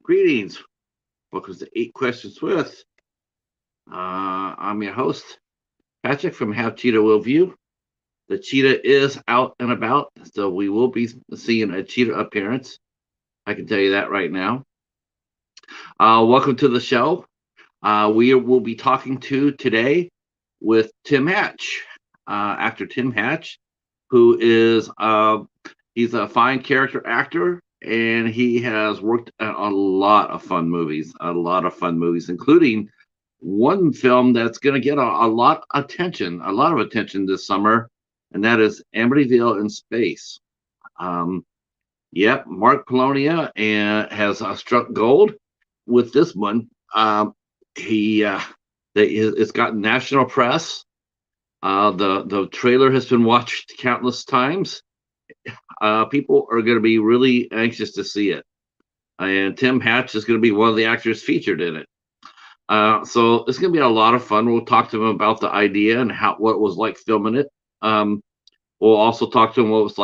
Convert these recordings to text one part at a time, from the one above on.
Greetings. Welcome to Eight Questions with. I'm your host, Patrick from Have Cheetah Will View. The cheetah is out and about, so we will be seeing a cheetah appearance. I can tell you that right now. Welcome to the show. We will be talking to today with Tim Hatch, actor Tim Hatch, who is he's a fine character actor, and he has worked on a lot of fun movies, including one film that's going to get a lot of attention this summer, and that is Amityville in Space. Um, yep, Mark Polonia and has struck gold with this one. He it's gotten national press. The trailer has been watched countless times. People are going to be really anxious to see it, and Tim Hatch is going to be one of the actors featured in it. So it's going to be a lot of fun. We'll talk to him about the idea and what it was like filming it. We'll also talk to him what's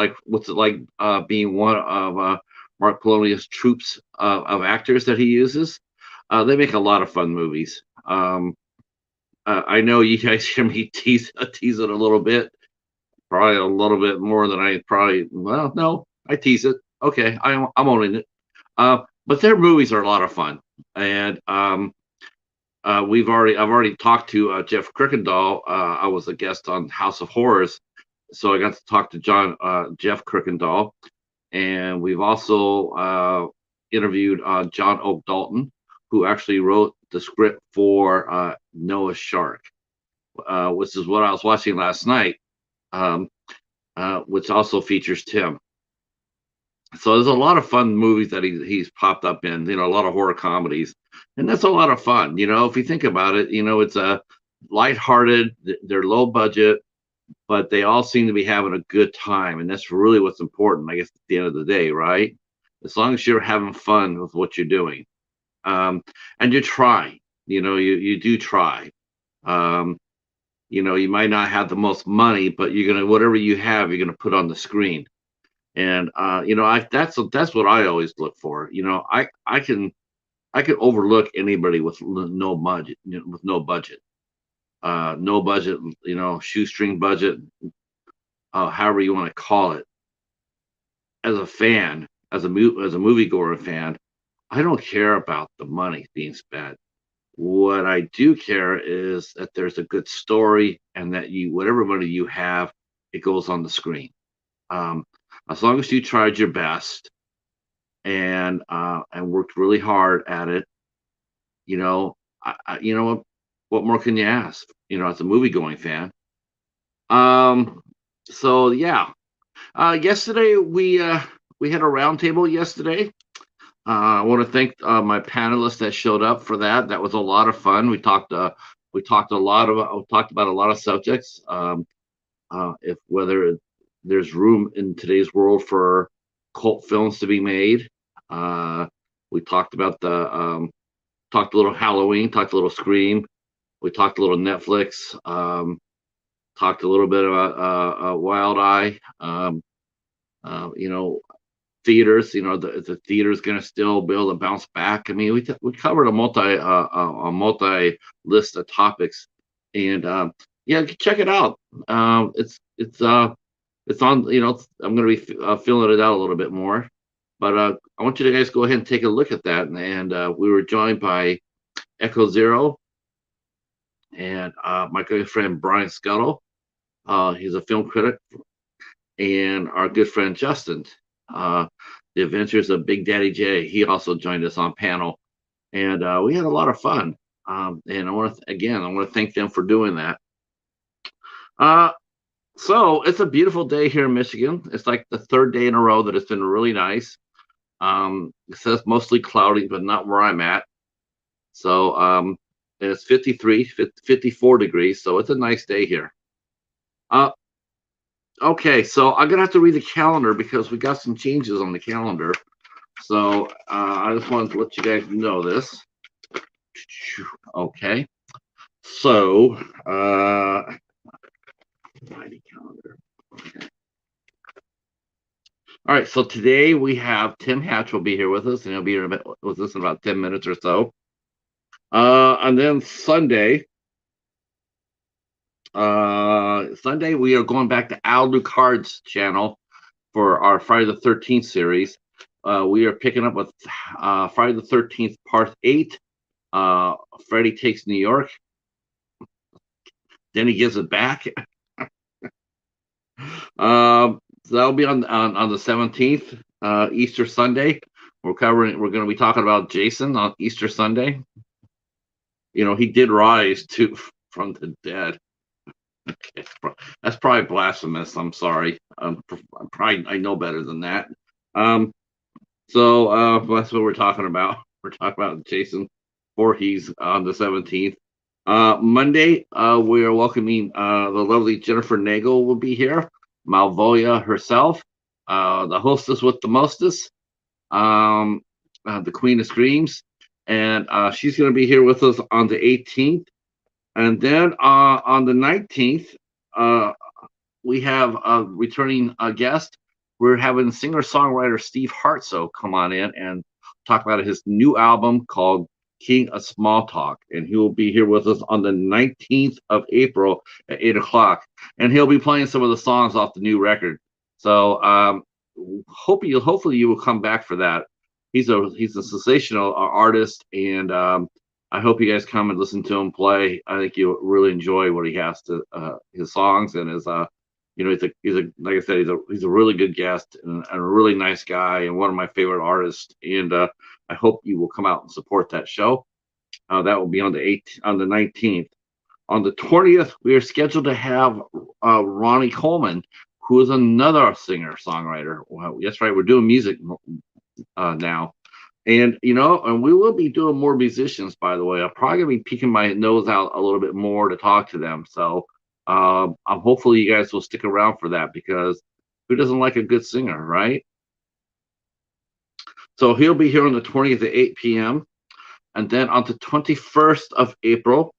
it like being one of Mark Polonia's troops of actors that he uses. They make a lot of fun movies. I know you guys hear me tease it a little bit, probably a little bit more than I probably. Well, no, I tease it. Okay, I'm owning it. But their movies are a lot of fun, and I've already talked to Jeff Kirkendall. I was a guest on House of Horrors, so I got to talk to Jeff Kirkendall, and we've also interviewed John Oak Dalton, who actually wrote the script for Noah's Shark, which is what I was watching last night, um, which also features Tim. So there's a lot of fun movies that he's popped up in, a lot of horror comedies, and that's a lot of fun. If you think about it, it's a lighthearted, they're low budget, but they all seem to be having a good time, and that's really what's important, I guess, at the end of the day, right? As long as you're having fun with what you're doing, and you try, you do try. Um, you might not have the most money, but you're gonna whatever you have, you're gonna put on the screen. And that's what I always look for. I can overlook anybody with no budget, with no budget, no budget, shoestring budget, however you want to call it. As a fan, as a moviegoer fan, I don't care about the money being spent. What I do care is that there's a good story and that whatever money you have, it goes on the screen. Um, as long as you tried your best and worked really hard at it, you know, you know what more can you ask? As a movie going fan. Um, so yeah, yesterday we had a roundtable yesterday. I want to thank my panelists that showed up for that. That was a lot of fun. We talked about a lot of subjects. If whether there's room in today's world for cult films to be made. We talked about talked a little Halloween, talked a little Scream. We talked a little Netflix. Talked a little bit about Wild Eye. You know, theaters. The theater's going to still be able to bounce back. I mean, we covered a multi list of topics, and yeah, check it out. It's on. I'm going to be filling it out a little bit more, but I want you to guys go ahead and take a look at that. And we were joined by Echo Zero and my good friend Brian Scuttle. He's a film critic, and our good friend Justin. Uh, the Adventures of Big Daddy J. He also joined us on panel, and we had a lot of fun. And I want to thank them for doing that. Uh, so it's a beautiful day here in Michigan. It's like the third day in a row that it's been really nice. It says mostly cloudy, but not where I'm at. So it's 54 degrees. So it's a nice day here. Uh, okay, so I'm gonna have to read the calendar because we got some changes on the calendar. So I just wanted to let you guys know this. Okay. So calendar. Okay. All right, so today we have Tim Hatch will be here with us, and he'll be here with us in about 10 minutes or so. And then Sunday we are going back to Al Lucard's channel for our Friday the 13th series. We are picking up with Friday the 13th Part 8. Freddy Takes New York. Then he gives it back. So that'll be on the 17th, Easter Sunday. We're going to be talking about Jason on Easter Sunday. You know, he did rise from the dead. Okay, that's probably blasphemous. I'm sorry. I know better than that. So that's what we're talking about. We're talking about Jason Voorhees on the 17th. Monday, we are welcoming the lovely Jennifer Nagel will be here. Malvoya herself, the hostess with the mostest, the Queen of Screams, and she's going to be here with us on the 18th. And then on the 19th, we have a returning guest. We're having singer-songwriter Steve Hartso come on in and talk about his new album called King of Small Talk. And he will be here with us on the 19th of April at 8 o'clock. And he'll be playing some of the songs off the new record. So hopefully you will come back for that. He's a sensational artist, and I hope you guys come and listen to him play. I think you'll really enjoy what he has to his songs, and his he's a like I said, he's a really good guest and a really nice guy and one of my favorite artists. And I hope you will come out and support that show. That will be on the 19th. On the 20th, we are scheduled to have Ronnie Coleman, who is another singer songwriter. Well, that's right, we're doing music now. And and we will be doing more musicians, by the way. I'm probably gonna be peeking my nose out a little bit more to talk to them. So I'm hopefully you guys will stick around for that, because who doesn't like a good singer, right? So he'll be here on the 20th at 8 p.m. And then on the 21st of April,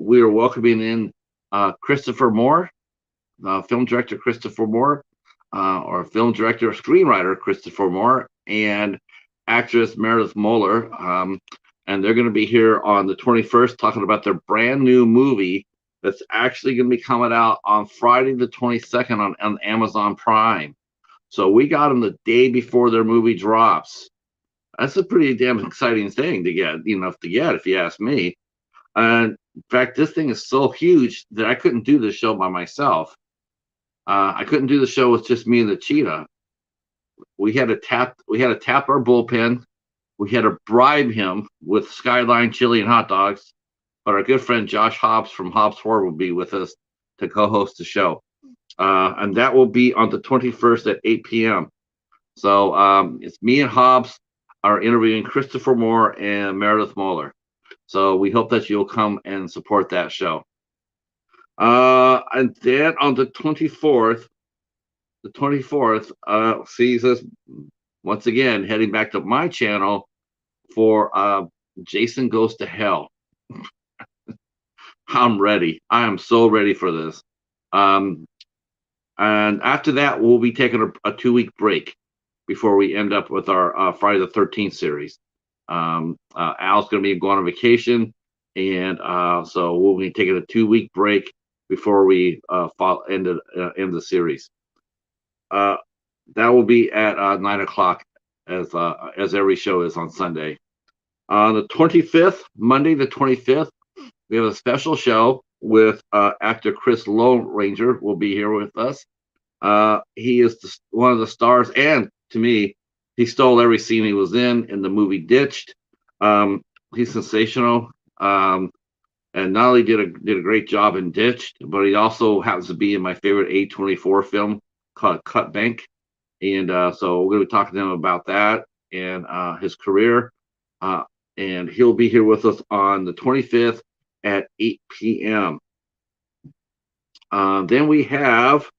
we are welcoming in Christopher Moore, film director Christopher Moore, or film director or screenwriter Christopher Moore, and actress Meredith Moeller. And they're going to be here on the 21st talking about their brand new movie that's actually going to be coming out on Friday the 22nd on Amazon Prime. So we got them the day before their movie drops. That's a pretty damn exciting thing to get, if you ask me. And in fact, this thing is so huge that I couldn't do this show by myself. I couldn't do the show with just me and the Cheetah. We had to tap our bullpen. We had to bribe him with Skyline chili and hot dogs. But our good friend Josh Hobbs from Hobbs Horror will be with us to co-host the show. And that will be on the 21st at 8 p.m. So it's me and Hobbs are interviewing Christopher Moore and Meredith Moeller. So we hope that you'll come and support that show. And then on the 24th sees us once again heading back to my channel for Jason Goes to Hell. I'm ready. I am so ready for this. And after that, we'll be taking a 2-week break before we end up with our Friday the 13th series. Al's going to be going on vacation, and so we'll be taking a 2-week break before we end the series. That will be at 9 o'clock, as every show is on Sunday. On the 25th, Monday the 25th, we have a special show with actor Chris Lone Ranger will be here with us. He is one of the stars, and to me, he stole every scene he was in the movie Ditched. He's sensational, and not only did a great job in Ditched, but he also happens to be in my favorite A24 film called Cut Bank. And so we're going to be talking to him about that and his career. And he'll be here with us on the 25th at 8 p.m. Then we have,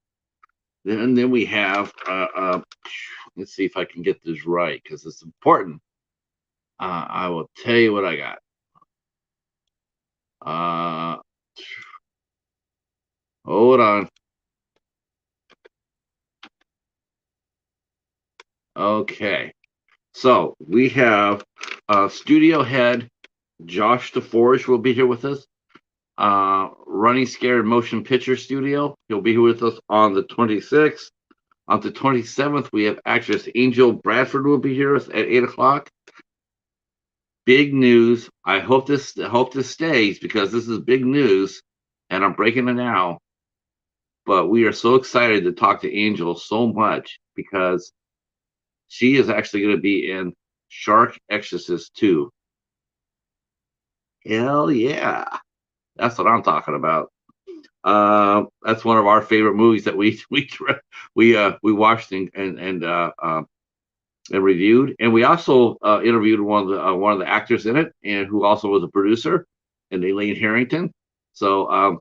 let's see if I can get this right, because it's important. I will tell you what I got. Hold on. Okay. So we have studio head Josh DeForge will be here with us. Running Scared Motion Picture Studio. He'll be here with us on the 26th. On the 27th, we have actress Angel Bradford will be here at 8 o'clock. Big news. I hope this stays because this is big news, and I'm breaking it now. But we are so excited to talk to Angel so much because she is actually going to be in Shark Exorcist 2. Hell yeah. That's what I'm talking about. That's one of our favorite movies that we watched and reviewed, and we also interviewed one of the actors in it, and who also was a producer, and Elaine Harrington. So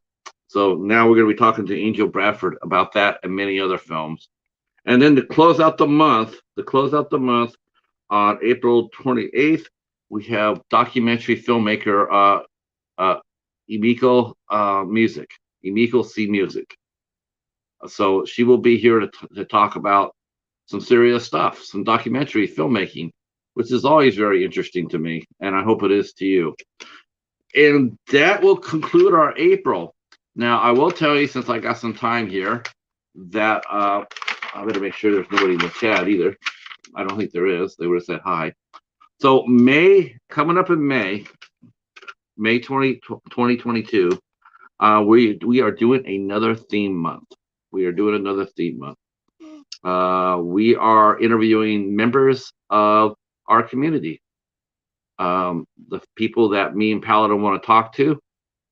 now we're going to be talking to Angel Bradford about that and many other films. And then to close out the month, on April 28th, we have documentary filmmaker Emiko C. Music. So she will be here to talk about some serious stuff, some documentary filmmaking, which is always very interesting to me, and I hope it is to you. And that will conclude our April. Now, I will tell you, since I got some time here, that I'm going to make sure there's nobody in the chat either. I don't think there is. They would have said hi. So May, coming up in May 2022, we are doing another theme month. We are interviewing members of our community. The people that me and Paladin want to talk to,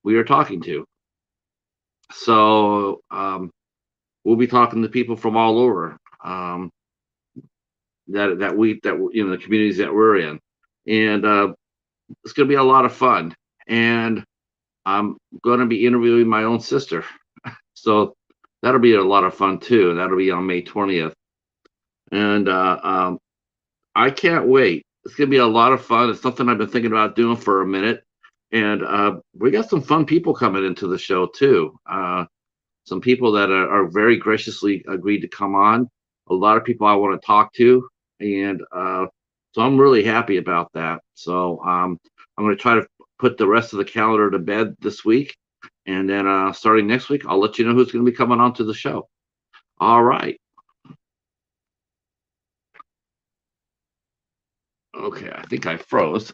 we are talking to. So we'll be talking to people from all over that the communities that we're in, and it's going to be a lot of fun. And I'm going to be interviewing my own sister, so that'll be a lot of fun too. That'll be on May 20th, and I can't wait. It's going to be a lot of fun. It's something I've been thinking about doing for a minute, and we got some fun people coming into the show too. Some people that are very graciously agreed to come on. A lot of people I want to talk to, and so I'm really happy about that. So I'm going to try to put the rest of the calendar to bed this week, and then starting next week, I'll let you know who's going to be coming on to the show. All right. Okay, I think I froze.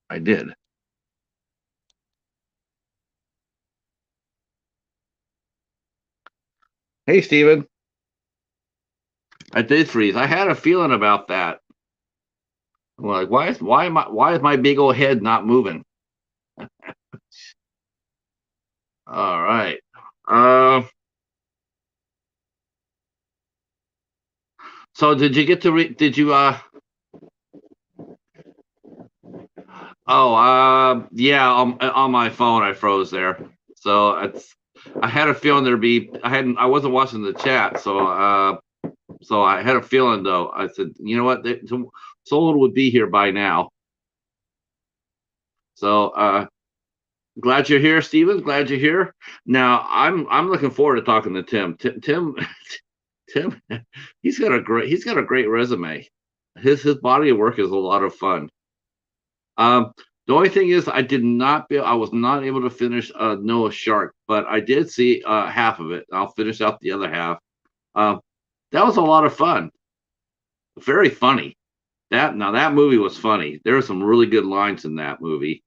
I did. Hey, Steven. I did freeze. I had a feeling about that. I'm like, why is my big old head not moving? All right. So did you get to did you yeah, on my phone I froze there. So I had a feeling I wasn't watching the chat, so I had a feeling though. I said, you know what, someone would be here by now. So glad you're here, Steven. Glad you're here. Now I'm looking forward to talking to Tim. Tim, he's got a great resume. His body of work is a lot of fun. The only thing is, I was not able to finish Noah's Shark, but I did see half of it. I'll finish out the other half. That was a lot of fun. Very funny. That movie was funny. There were some really good lines in that movie.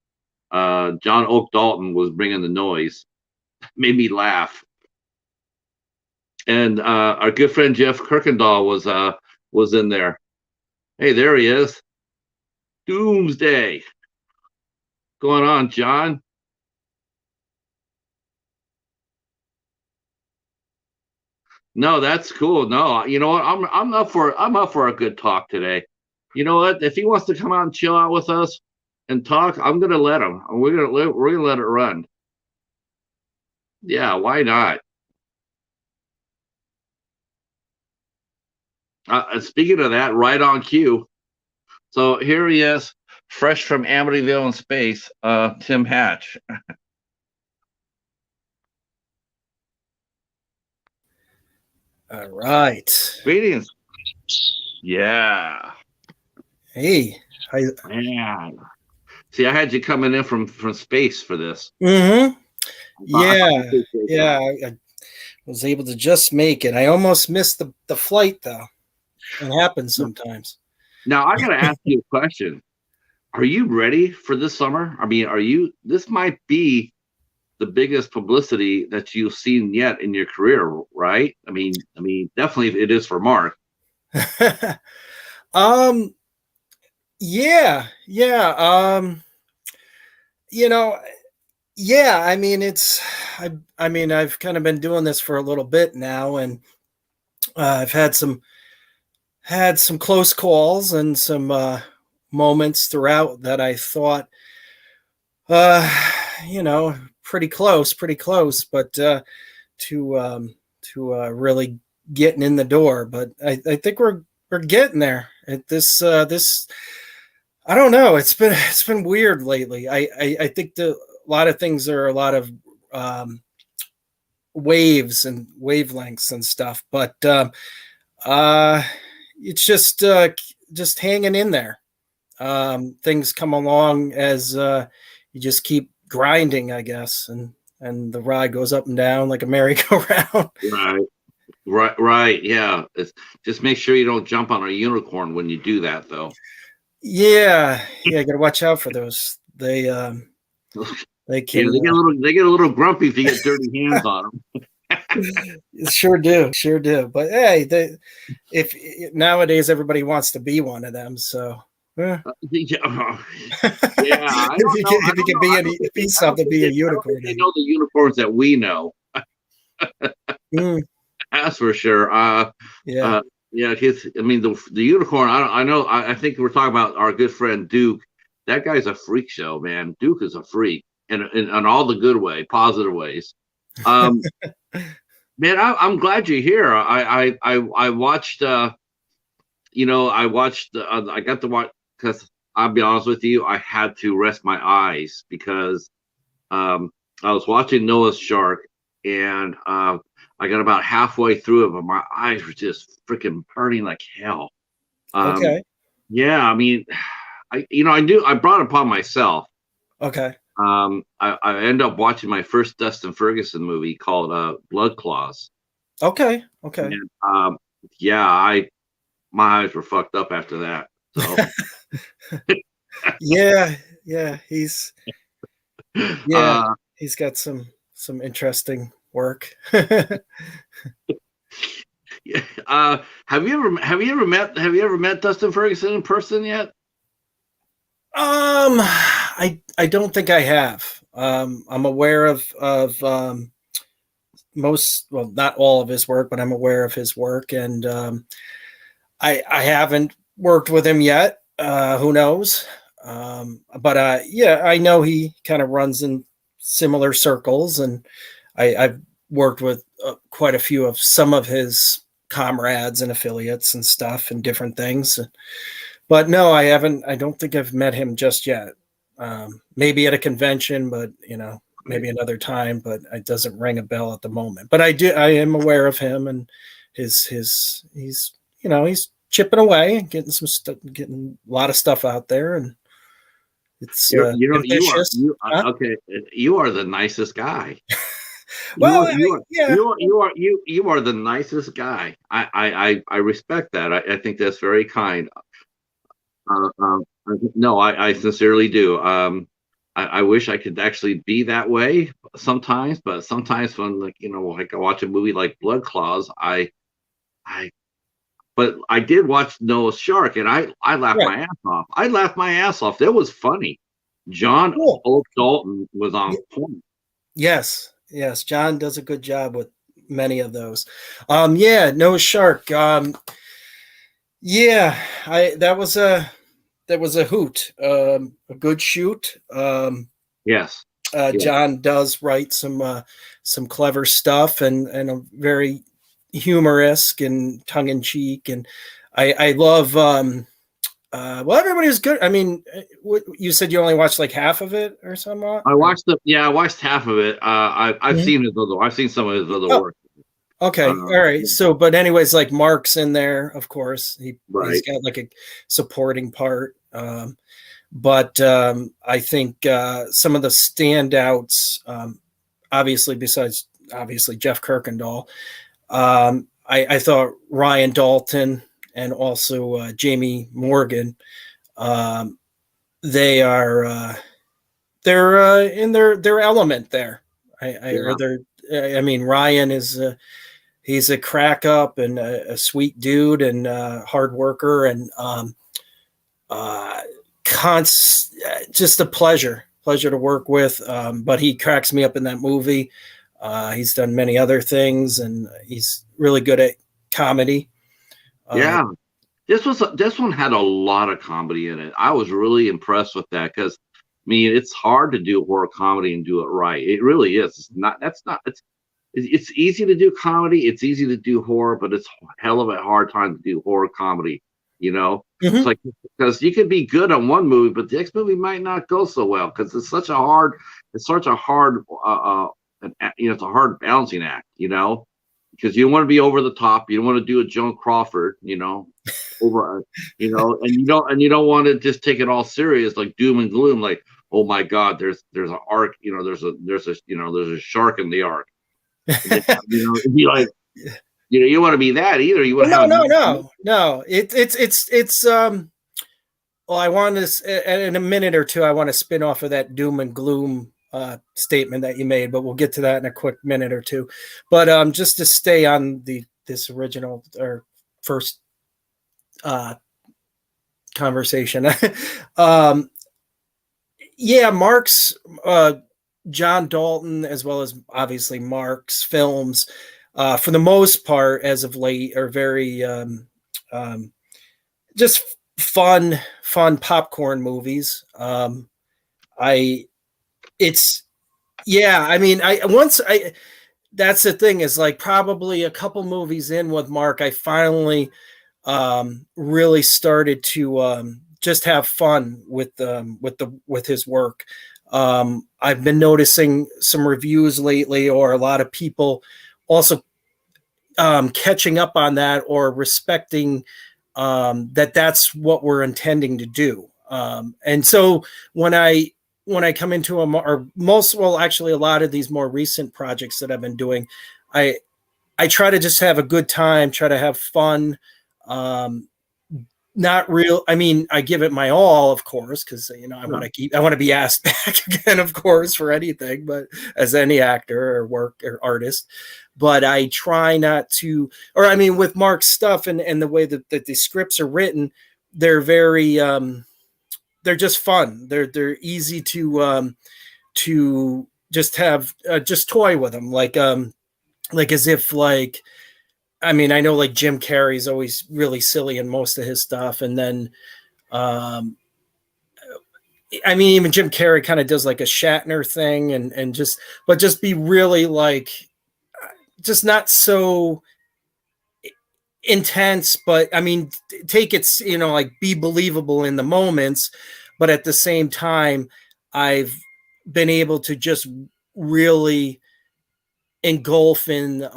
John Oak Dalton was bringing the noise, made me laugh. And our good friend Jeff Kirkendall was in there. Hey, there he is. Doomsday. Going on, John? No, that's cool. No, you know what? I'm up for a good talk today. You know what? If he wants to come out and chill out with us and talk, I'm gonna let him. We're gonna let it run. Yeah, why not? Speaking of that, right on cue. So here he is, fresh from Amityville in Space, Tim Hatch. All right. Greetings. Yeah. Hey. Yeah. See, I had you coming in from space for this. Mm-hmm. I Yeah. appreciate Yeah. that. I was able to just make it. I almost missed the flight, though. It happens sometimes. Now, I got to ask you a question. Are you ready for this summer? I mean, this might be the biggest publicity that you've seen yet in your career, right? I mean, definitely it is for Mark. um, yeah, yeah. You know, yeah, I mean, I mean, I've kind of been doing this for a little bit now, and I've had some close calls and some moments throughout that I thought, uh, you know, pretty close, but really getting in the door. But I think we're getting there. This I don't know. It's been weird lately. I think a lot of things are a lot of um, waves and wavelengths and stuff, but uh, it's just hanging in there. Things come along as you just keep grinding, I guess, and the ride goes up and down like a merry-go-round. Right. Yeah. Just make sure you don't jump on a unicorn when you do that, though. Yeah, got to watch out for those. They can. Yeah, they get a little grumpy if you get dirty hands on them. Sure do. But hey, if nowadays everybody wants to be one of them, so. Yeah, I don't know. If you can be something, be a unicorn. They know the unicorns that we know. That's for sure. Yeah. I mean, the unicorn. I think we're talking about our good friend Duke. That guy's a freak show, man. Duke is a freak, and in all the good way, positive ways. Man, I'm glad you're here. I watched. I watched. I got to watch because I'll be honest with you, I had to rest my eyes because I was watching Noah's Shark, and I got about halfway through it, but my eyes were just freaking burning like hell. Okay. Yeah, I mean, I brought it upon myself. Okay. I ended up watching my first Dustin Ferguson movie called Blood Claws. Okay. And, my eyes were fucked up after that. So. yeah, he's got some interesting work. Have you ever met Dustin Ferguson in person yet? I don't think I have. I'm aware of most, well, not all of his work, but I'm aware of his work, and I haven't worked with him yet. Who knows? But I know he kind of runs in similar circles, and I've worked with quite a few of some of his comrades and affiliates and stuff and different things. But no, I haven't. I don't think I've met him just yet. Maybe at a convention, but maybe another time. But it doesn't ring a bell at the moment. But I am aware of him and he's chipping away and getting a lot of stuff out there, and it's ambitious. You are the nicest guy. Well, you are the nicest guy. I respect that. I think that's very kind. No, I sincerely do. I wish I could actually be that way sometimes, but sometimes when like I watch a movie like Blood Claws, but I did watch Noah's Shark, and I laughed my ass off. I laughed my ass off. That was funny. John Old Dalton was on point. Yes, John does a good job with many of those. Noah's Shark. That was a hoot. A good shoot. Yes. John does write some clever stuff and a very humorous and tongue in cheek, and I love. Everybody was good. I mean, you said you only watched like half of it or something. I watched half of it. I've seen his other. I've seen some of his other work. Okay. All right. So, but anyways, like Mark's in there, of course. He's Right. got like a supporting part. But I think some of the standouts, obviously, besides obviously Jeff Kirkendall, I thought Ryan Dalton and also Jamie Morgan, um, they are they're in their element there. Yeah. I mean, Ryan is he's a crack up and a sweet dude and hard worker and uh, just a pleasure to work with. But he cracks me up in that movie. He's done many other things, and he's really good at comedy. Uh, Yeah. This one had a lot of comedy in it. I was really impressed with that because I mean it's hard to do horror comedy and do it right. It really is. It's not. That's not. It's easy to do comedy. It's easy to do horror, but it's a hell of a hard time to do horror comedy. You know, it's mhm. like because you could be good on one movie, but the next movie might not go so well because it's such a hard, it's a hard balancing act. You know, because you don't want to be over the top. You don't want to do a Joan Crawford. You know, over, and you don't want to just take it all serious like doom and gloom. Like, oh my God, there's an arc. You know, there's a shark in the ark. And then, it'd be like, you don't want to be that either. You want to have No, a no, nice. no. It's well, I want to in a minute or two. I want to spin off of that doom and gloom statement that you made, but we'll get to that in a quick minute or two. But just to stay on this original or first conversation, yeah, Mark's John Dalton as well as obviously Mark's films, for the most part, as of late, are very just fun popcorn movies. I it's yeah, I mean, I that's the thing is like probably a couple movies in with Mark, I finally really started to just have fun with his work. I've been noticing some reviews lately, or a lot of people also catching up on that or respecting that's what we're intending to do. And so when I come into actually a lot of these more recent projects that I've been doing, I try to just have a good time, try to have fun. Um, Not real. I mean, I give it my all, of course, because I want to be asked back again, of course, for anything, but as any actor or work or artist. But I try not to, or I mean, with Mark's stuff and the way that the scripts are written, they're very they're just fun. They're easy to just have just toy with them, like as if like I mean, I know like Jim Carrey's always really silly in most of his stuff, and then, I mean, even Jim Carrey kind of does like a Shatner thing, and just be really like, just not so intense, but I mean, take it, like be believable in the moments, but at the same time, I've been able to just really engulf in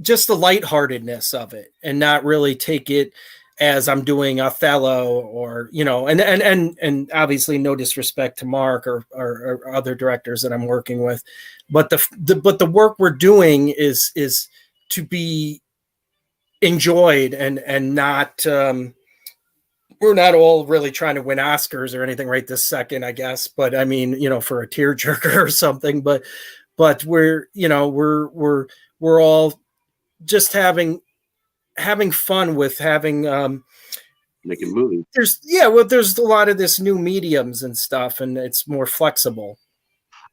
just the lightheartedness of it and not really take it as I'm doing Othello or, and obviously no disrespect to Mark or other directors that I'm working with, but the work we're doing is to be enjoyed and not, we're not all really trying to win Oscars or anything right this second, I guess. But I mean, for a tearjerker or something, but we're all just having fun with having Making movies. there's a lot of this new mediums and stuff, and it's more flexible.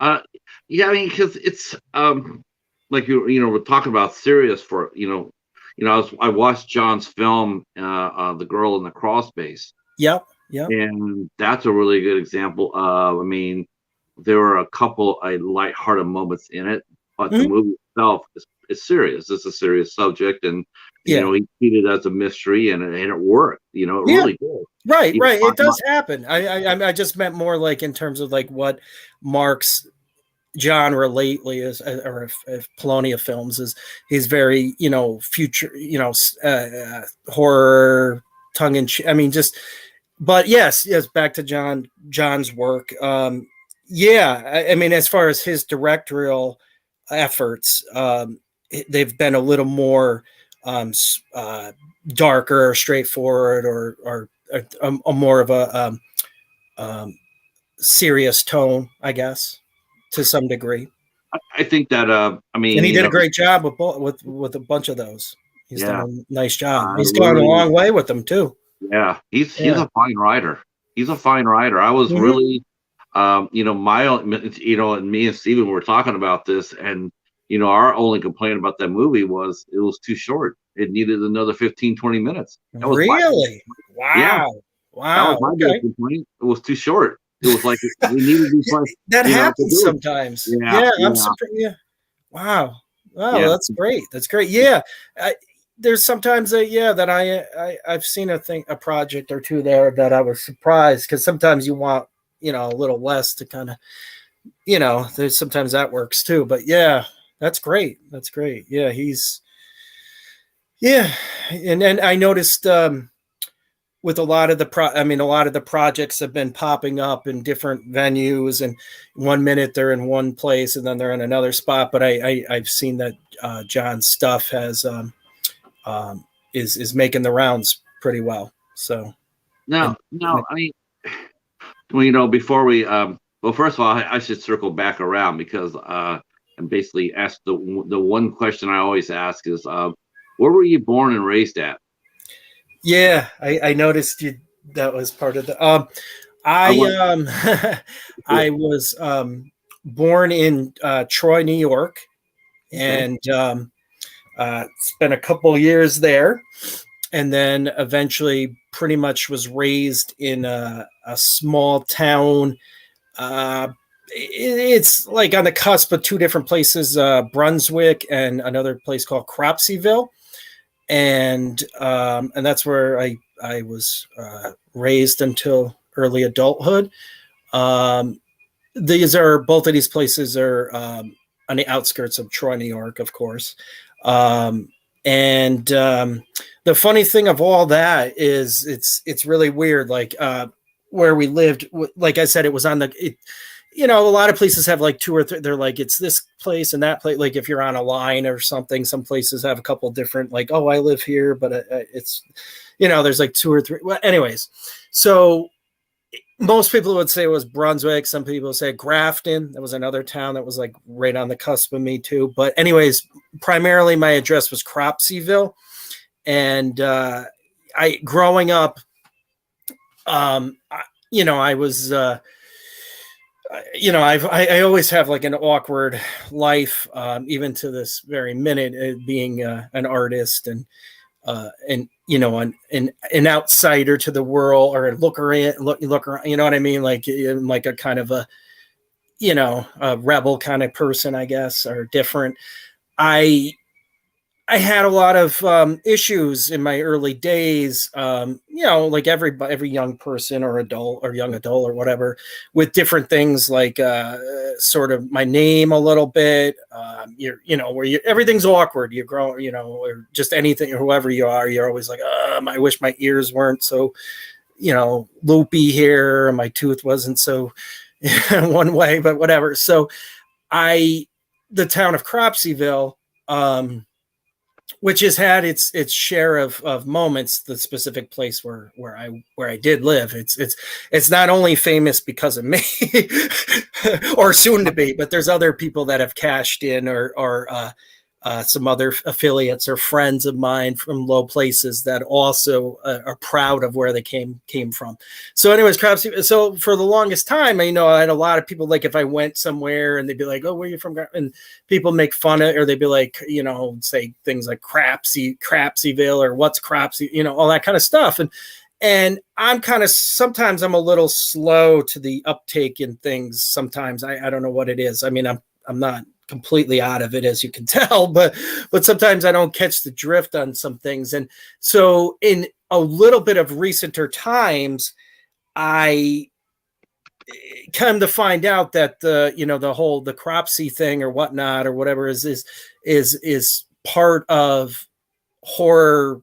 Uh, yeah, I mean, because it's like we're talking about serious for I watched John's film, The Girl in the Crawl Space, Yep. and that's a really good example of. I mean, there were a couple of lighthearted moments in it, but the movie itself is serious. It's a serious subject, and he treated it as a mystery, and it worked. It really did. Right. It does happen. I just meant more like in terms of like what Mark's genre lately is, or if Polonia films is, he's very, future, horror, tongue in cheek. I mean, just, but yes, back to John's work. Yeah, I mean, as far as his directorial efforts, they've been a little more darker, or straightforward, or a more of a serious tone, I guess, to some degree. I think that I mean, And he did a great job with a bunch of those. He's done a nice job. He's gone a really, long way with them too. Yeah, he's a fine writer. He's a fine writer. I was really, my own, and me and Steven were talking about this, and our only complaint about that movie was it was too short. It needed another 15, 20 minutes. That was really? Wow. Yeah. Wow. That was my big complaint. It was too short. It was like we needed these like that happens sometimes. Yeah, I'm surprised. Yeah. Wow. Wow, that's great. That's great. Yeah. There's sometimes that I've seen a project or two there that I was surprised, because sometimes you want a little less to kind of there's sometimes that works too. But yeah, that's great. That's great. Yeah, and then I noticed with a lot of the projects have been popping up in different venues, and 1 minute they're in one place and then they're in another spot. But I've seen that John's stuff has is making the rounds pretty well. So I mean, well, before we well, first of all, I should circle back around, because and basically ask the one question I always ask is, where were you born and raised at? Yeah, I noticed that was part of the I was born in Troy, New York, and spent a couple years there, and then eventually pretty much was raised in a small town. It's like on the cusp of two different places, Brunswick and another place called Cropseyville. And that's where I was raised until early adulthood. Both of these places are on the outskirts of Troy, New York, of course. And the funny thing of all that is it's really weird. Like where we lived, like I said, it was on a lot of places have like two or three. They're like, it's this place and that place. Like if you're on a line or something, some places have a couple different, like, oh, I live here, but it's, there's like two or three. Well, anyways, so most people would say it was Brunswick. Some people say Grafton. That was another town that was like right on the cusp of me too. But anyways, primarily my address was Cropseyville. And growing up, I was, I always have like an awkward life, even to this very minute, being an artist and an outsider to the world, or look around, you know what I mean? Like a kind of a rebel kind of person, I guess, or different. I had a lot of issues in my early days, like every young person or adult or young adult or whatever, with different things like sort of my name a little bit, everything's awkward. You grow, or just anything, or whoever you are, you're always like, I wish my ears weren't so, loopy here, and my tooth wasn't so one way, but whatever. So the town of Cropseyville, which has had its share of moments. The specific place where I did live, it's not only famous because of me, or soon to be, but there's other people that have cashed in, or some other affiliates or friends of mine from low places that also are proud of where they came from. So anyways, so for the longest time, I had a lot of people, like if I went somewhere and they'd be like, oh, where are you from? And people make fun of it, or they'd be like, say things like Cropseyville, or what's Cropsey, all that kind of stuff. And I'm sometimes I'm a little slow to the uptake in things. Sometimes I don't know what it is. I mean, I'm not completely out of it, as you can tell, but sometimes I don't catch the drift on some things. And so in a little bit of recenter times, I come to find out that the cropsy thing or whatnot or whatever is part of horror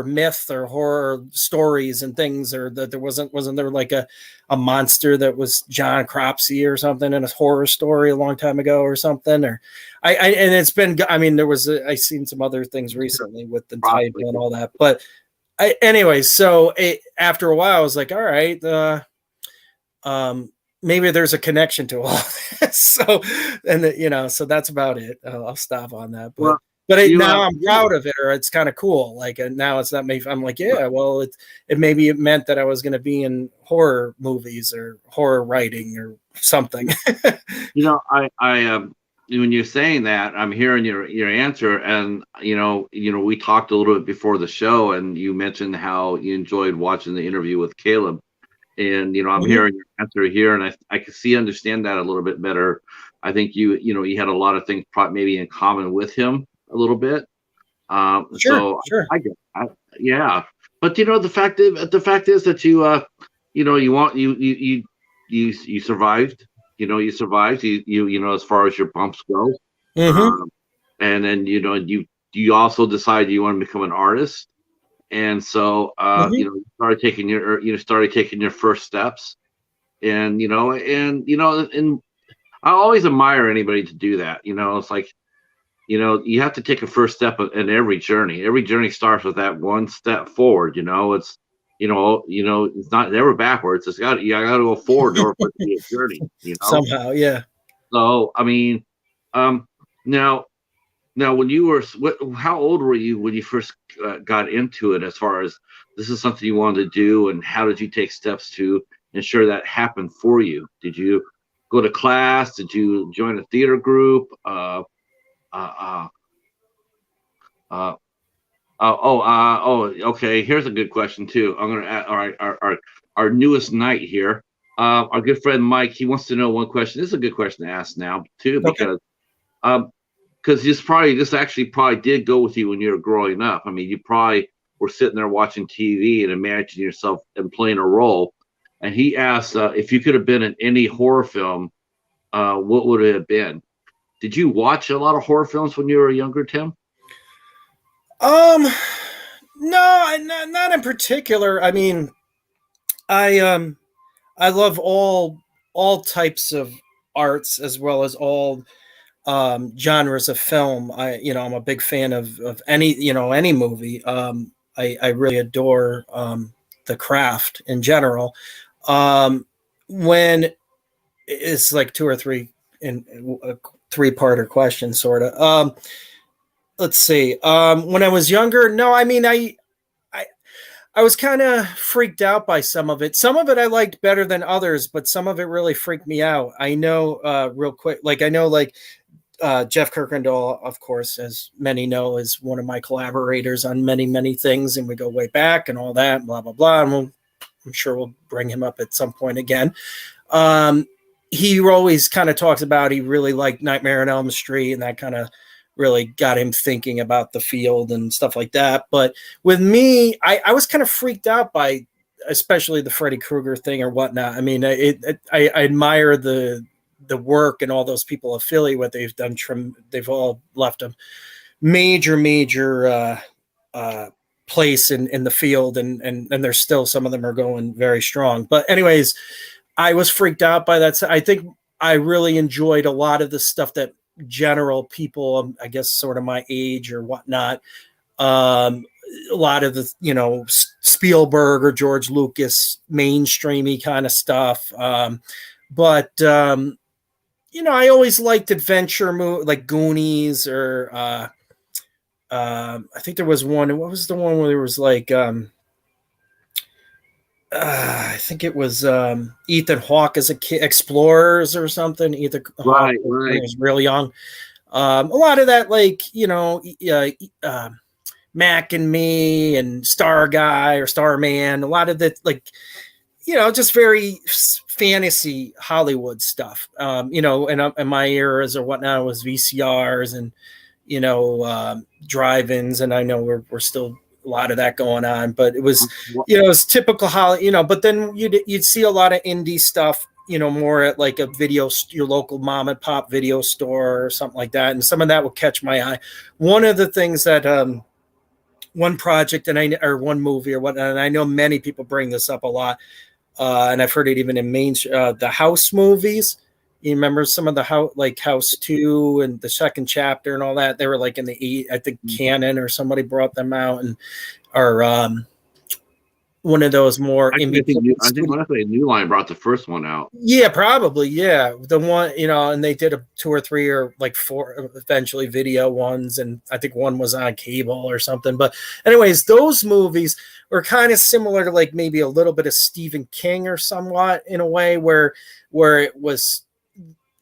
myth or horror stories and things, or that there wasn't there like a monster that was John Cropsey or something in a horror story a long time ago or something, or and it's been, I mean, there was I seen some other things recently with the title and all that, but anyway, so after a while I was like, all right, maybe there's a connection to all this. So, and so that's about it. I'll stop on that, but now I'm proud of it, or it's kind of cool. Like, now it's not me. I'm like, yeah, well, it meant that I was going to be in horror movies or horror writing or something. I when you're saying that, I'm hearing your answer, and we talked a little bit before the show, and you mentioned how you enjoyed watching the interview with Caleb, and I'm hearing your answer here, and I can understand that a little bit better. I think you had a lot of things maybe in common with him a little bit. Sure. I get that. Yeah. But the fact is that you survived. You survived. You as far as your bumps go. And then you also decided you want to become an artist, and so you started taking your first steps, and I always admire anybody to do that. It's like, you have to take a first step in every journey. Every journey starts with that one step forward. It's it's not never backwards. You got to go forward in order for it to be a journey. Somehow, yeah. So I mean, now when you were, how old were you when you first got into it? As far as this is something you wanted to do, and how did you take steps to ensure that happened for you? Did you go to class? Did you join a theater group? Okay. Here's a good question too. I'm gonna add, all right, our newest knight here, our good friend Mike. He wants to know one question. This is a good question to ask now too, because this actually probably did go with you when you were growing up. I mean, you probably were sitting there watching TV and imagining yourself and playing a role. And he asked, if you could have been in any horror film, what would it have been? Did you watch a lot of horror films when you were younger, Tim? No, not in particular. I mean, I love all types of arts, as well as all genres of film. I'm a big fan of any movie. I really adore the craft in general. When it's like two or three in a three-parter question, sort of. Let's see. When I was younger, no, I mean, I was kind of freaked out by some of it. Some of it I liked better than others, but some of it really freaked me out. I know, real quick, like I know, like Jeff Kirkendall, of course, as many know, is one of my collaborators on many, many things, and we go way back and all that, blah blah blah. And I'm sure we'll bring him up at some point again. He always kind of talks about he really liked Nightmare on Elm Street, and that kind of really got him thinking about the field and stuff like that. But with me, I was kind of freaked out by especially the Freddy Krueger thing or whatnot. I mean, I admire the work and all those people of Philly, what they've done. They've all left a major place in the field, and there's still some of them are going very strong. But anyways, I was freaked out by that. I think I really enjoyed a lot of the stuff that general people, I guess, sort of my age or whatnot. A lot of the, Spielberg or George Lucas mainstreamy kind of stuff. But I always liked adventure like Goonies, or I think there was one. What was the one where there was like I think it was Ethan Hawke as a kid, Explorers or something. Ethan Hawke when he was real young. A lot of that, like Mac and Me and Star Guy or Starman. A lot of that, like just very fantasy Hollywood stuff. And my eras or whatnot was VCRs and drive-ins, and I know we're still a lot of that going on. But it was, What- you know, it's typical Hollywood, you know. But then you'd see a lot of indie stuff, you know, more at like a your local mom and pop video store or something like that, and some of that would catch my eye. One of the things that one project or one movie or whatnot, and I know many people bring this up a lot, and I've heard it even in the House movies. You remember some of the House 2 and the second chapter and all that? They were like in the I think Canon or somebody brought them out, and or one of those more in between. I think honestly, New Line brought the first one out. Yeah, probably. Yeah, the one, you know, and they did a 2 or 3 or like 4 eventually video ones, and I think one was on cable or something. But anyways, those movies were kind of similar to like maybe a little bit of Stephen King or somewhat in a way where it was,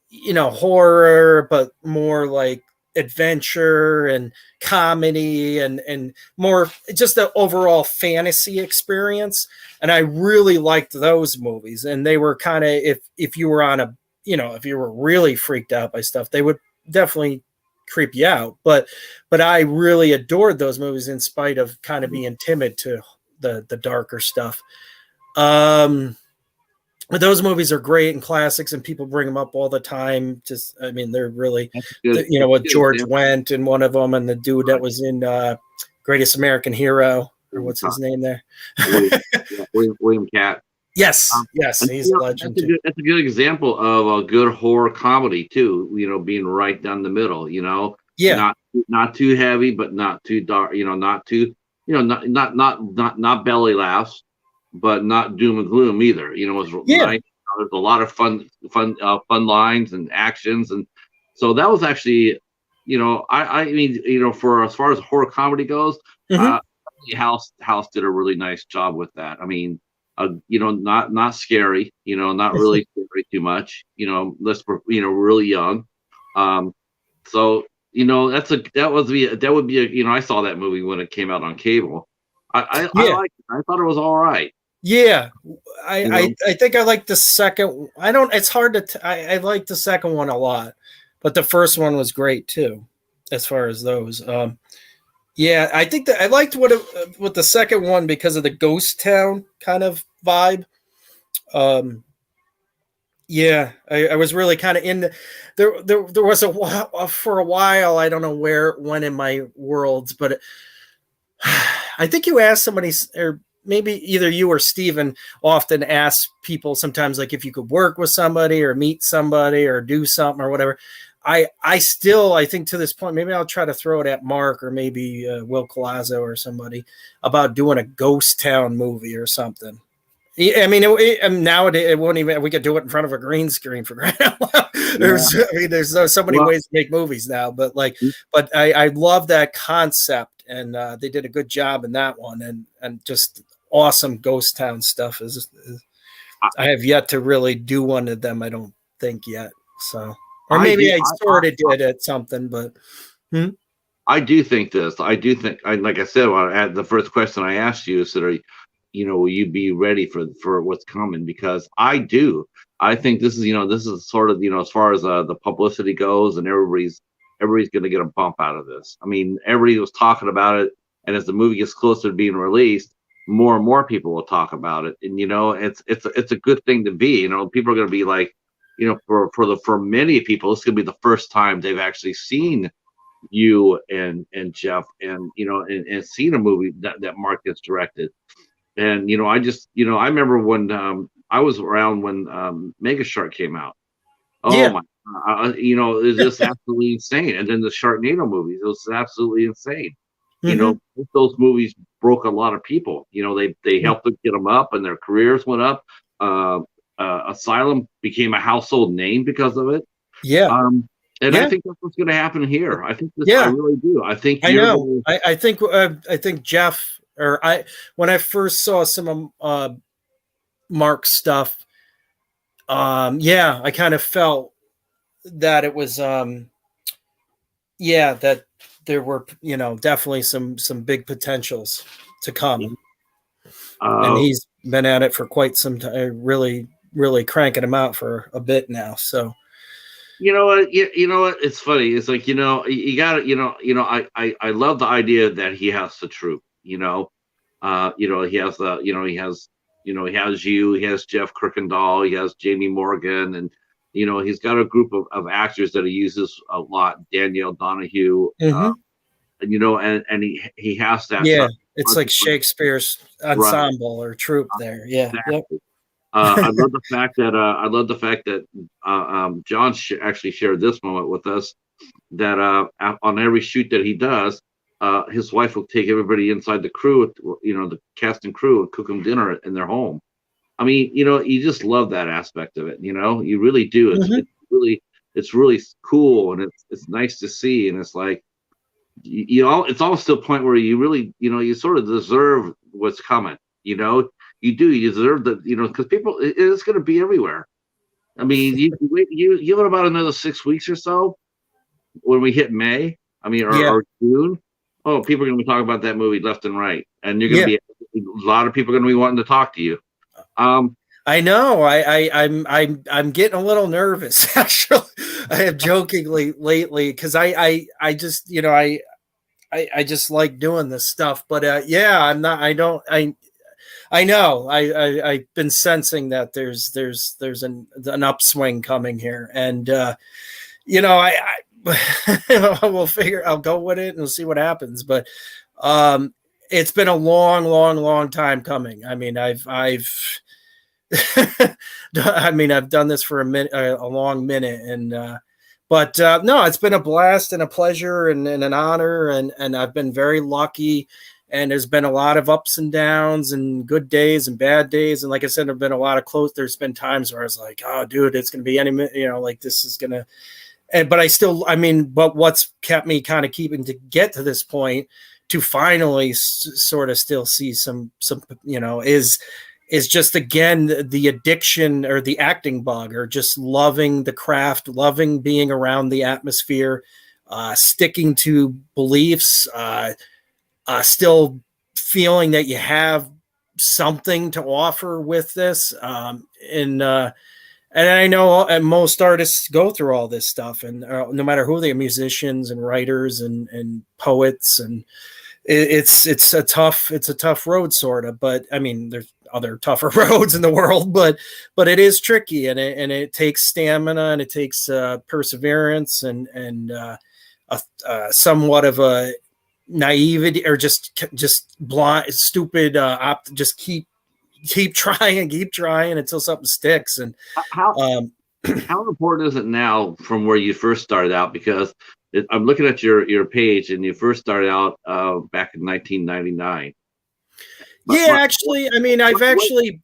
you know, horror, but more like adventure and comedy and more just the overall fantasy experience. And I really liked those movies. And they were kind of, if you were on a, you know, if you were really freaked out by stuff, they would definitely creep you out. But I really adored those movies in spite of kind of being timid to the darker stuff. But those movies are great and classics, and people bring them up all the time. Just, I mean, they're really, you know, with George Wendt in one of them, and the dude that was in Greatest American Hero, or what's his name there? William Catt. Yes, yes, he's a legend. That's a good example of a good horror comedy too. You know, being right down the middle. You know, not too heavy, but not too dark. You know, not too, you know, not belly laughs, but not doom and gloom either. You know, it was nice. There's a lot of fun lines and actions, and so that was actually, you know, I mean, you know, for as far as horror comedy goes, House did a really nice job with that. I mean, you know, not scary, you know, not really scary too much, you know, unless we're, you know, really young. So, you know, that would be a, you know, I saw that movie when it came out on cable. I liked it. I thought it was all right. Yeah, I think I like the second. It's hard to. I like the second one a lot, but the first one was great too, as far as those. Yeah, I think that I liked what the second one because of the ghost town kind of vibe. Yeah, I was really kind of in there was for a while. I don't know where it went in my worlds, but I think you asked somebody, or maybe either you or Steven often ask people sometimes, like if you could work with somebody or meet somebody or do something or whatever. I think to this point, maybe I'll try to throw it at Mark or maybe Will Colazzo or somebody about doing a ghost town movie or something. I mean, nowadays it won't even. We could do it in front of a green screen for crying out loud. There's so many ways to make movies now, but I love that concept, and they did a good job in that one, and just awesome ghost town stuff. I have yet to really do one of them. I don't think yet. So, or maybe I sort of did at something, but. I do think this. I do think, like I said, when the first question I asked you is that, you know, will you be ready for what's coming? Because I do. I think this is sort of, you know, as far as the publicity goes, and everybody's going to get a bump out of this. I mean, everybody was talking about it, and as the movie gets closer to being released, more and more people will talk about it. And you know, it's a good thing to be. You know, people are going to be like, you know, for many people, this is going to be the first time they've actually seen you and Jeff, and you know, and seen a movie that Mark has directed. And you know, I remember when I was around when Mega Shark came out. Oh my, you know, it was just absolutely insane. And then the Sharknado movies, it was absolutely insane. You know, those movies broke a lot of people. You know, they helped them get them up, and their careers went up. Asylum became a household name because of it. And I think that's what's going to happen here. I think this. I really do. I think I know. I think Jeff. When I first saw some of Mark's stuff, I kind of felt that it was, that there were, you know, definitely some big potentials to come, and he's been at it for quite some time, really, really cranking them out for a bit now. So. You know what? You know what? It's funny. It's like, you know, you got to, you know, I love the idea that he has the troop. He has he has Jeff Kirkendall, he has Jamie Morgan, and he's got a group of actors that he uses a lot. Danielle Donahue, Hmm. and he has that Yeah, sort it's of like Shakespeare's right. ensemble or troupe there. Yeah. Yep. Exactly. I love the fact that John actually shared this moment with us that on every shoot that he does, his wife will take everybody inside the crew, the cast and crew, and cook them dinner in their home. I mean, you just love that aspect of it. You really do. Hmm. It's really cool, and it's nice to see, and it's like it's almost to a point where you really you sort of deserve what's coming. You deserve because people it's going to be everywhere. I mean, you have about another 6 weeks or so when we hit May. I mean, Yeah. or June. Oh, people are going to be talking about that movie left and right, and you're going to Yeah. be a lot of people are going to be wanting to talk to you. I know. I'm getting a little nervous. Actually, I have jokingly lately because I just I just like doing this stuff. But yeah, I'm not. I don't. I know. I've been sensing that there's an upswing coming here, and we'll figure. I'll go with it and we'll see what happens. But um, it's been a long time coming. I mean, I've I mean, I've done this for a long minute, and but no, it's been a blast and a pleasure and an honor, and I've been very lucky. And there's been a lot of ups and downs, and good days and bad days, and like I said, there've been a lot of close. There's been times where I was like, "Oh, dude, it's gonna be any minute," like this is gonna. But I mean, but what's kept me kind of keeping to get to this point to finally sort of still see some, is just again the addiction or the acting bug or just loving the craft, loving being around the atmosphere, sticking to beliefs, still feeling that you have something to offer with this. And I know most artists go through all this stuff, and no matter who they are, musicians and writers and poets, and it's a tough road, sort of. But I mean, there's other tougher roads in the world, but it is tricky, and it takes stamina, and it takes perseverance, and somewhat of a naivety, or just blind, stupid, just keep trying until something sticks. And how um, how important is it now from where you first started out? Because I'm looking at your page, and you first started out back in 1999. But Yeah, actually, I mean, what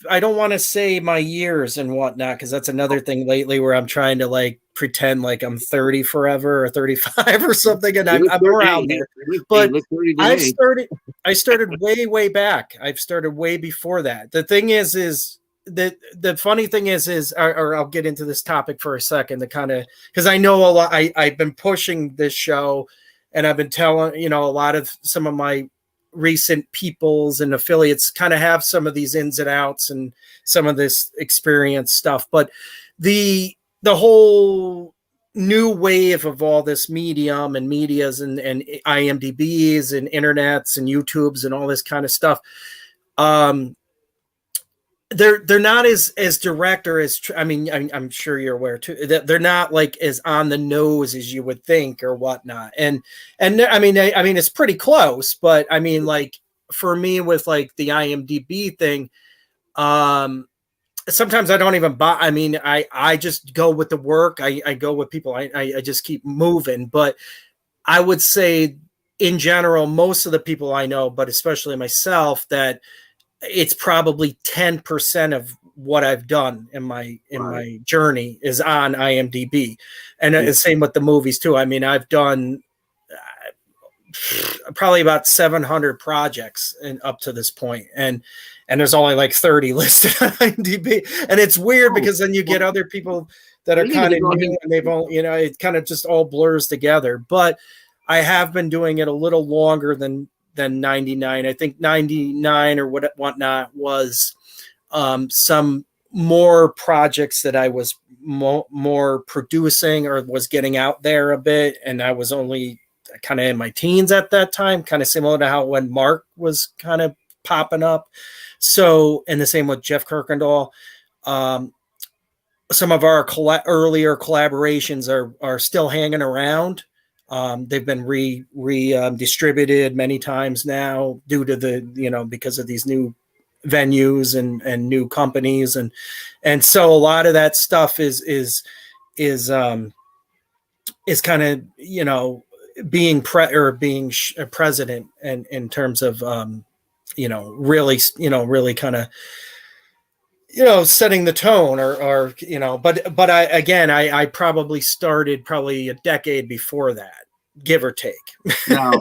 I don't want to say my years and whatnot, because that's another thing lately where I'm trying to like pretend like I'm 30 forever or 35 or something, and you look I'm 30, around there. you But look 30 to I've me. started, I started way back. I've started way before that. The thing is that the funny thing is, or I'll get into this topic for a second to kind of, because I know a lot. I've been pushing this show, and I've been telling a lot of some of my recent peoples and affiliates kind of have some of these ins and outs and some of this experience stuff. But the whole new wave of all this medium and medias and IMDb's and internets and YouTubes and all this kind of stuff, um they're not as direct, or as I mean, I'm sure you're aware too that they're not like as on the nose as you would think or whatnot. And I mean it's pretty close, but I mean, like, for me with like the IMDb thing, um sometimes I don't even buy. I mean, I just go with the work. I go with people. I just keep moving. But I would say in general, most of the people I know, but especially myself, that it's probably 10% of what I've done in Right. my journey is on IMDb. And Yeah. the same with the movies too. I mean, I've done probably about 700 projects up to this point, and there's only like 30 listed on IMDb. And it's weird Oh, because then you get well, other people that are you need kind to of go ahead. new, and they've all, it kind of just all blurs together. But I have been doing it a little longer than 99. I think 99 or whatnot was some more projects that I was more producing or was getting out there a bit, and I was only kind of in my teens at that time, kind of similar to how when Mark was kind of popping up. So, and the same with Jeff Kirkendall. Some of our earlier collaborations are still hanging around. They've been distributed many times now due to because of these new venues and new companies, and so a lot of that stuff is kind of being president, and in terms of really kind of setting the tone, or but I probably started probably a decade before that, give or take. Now,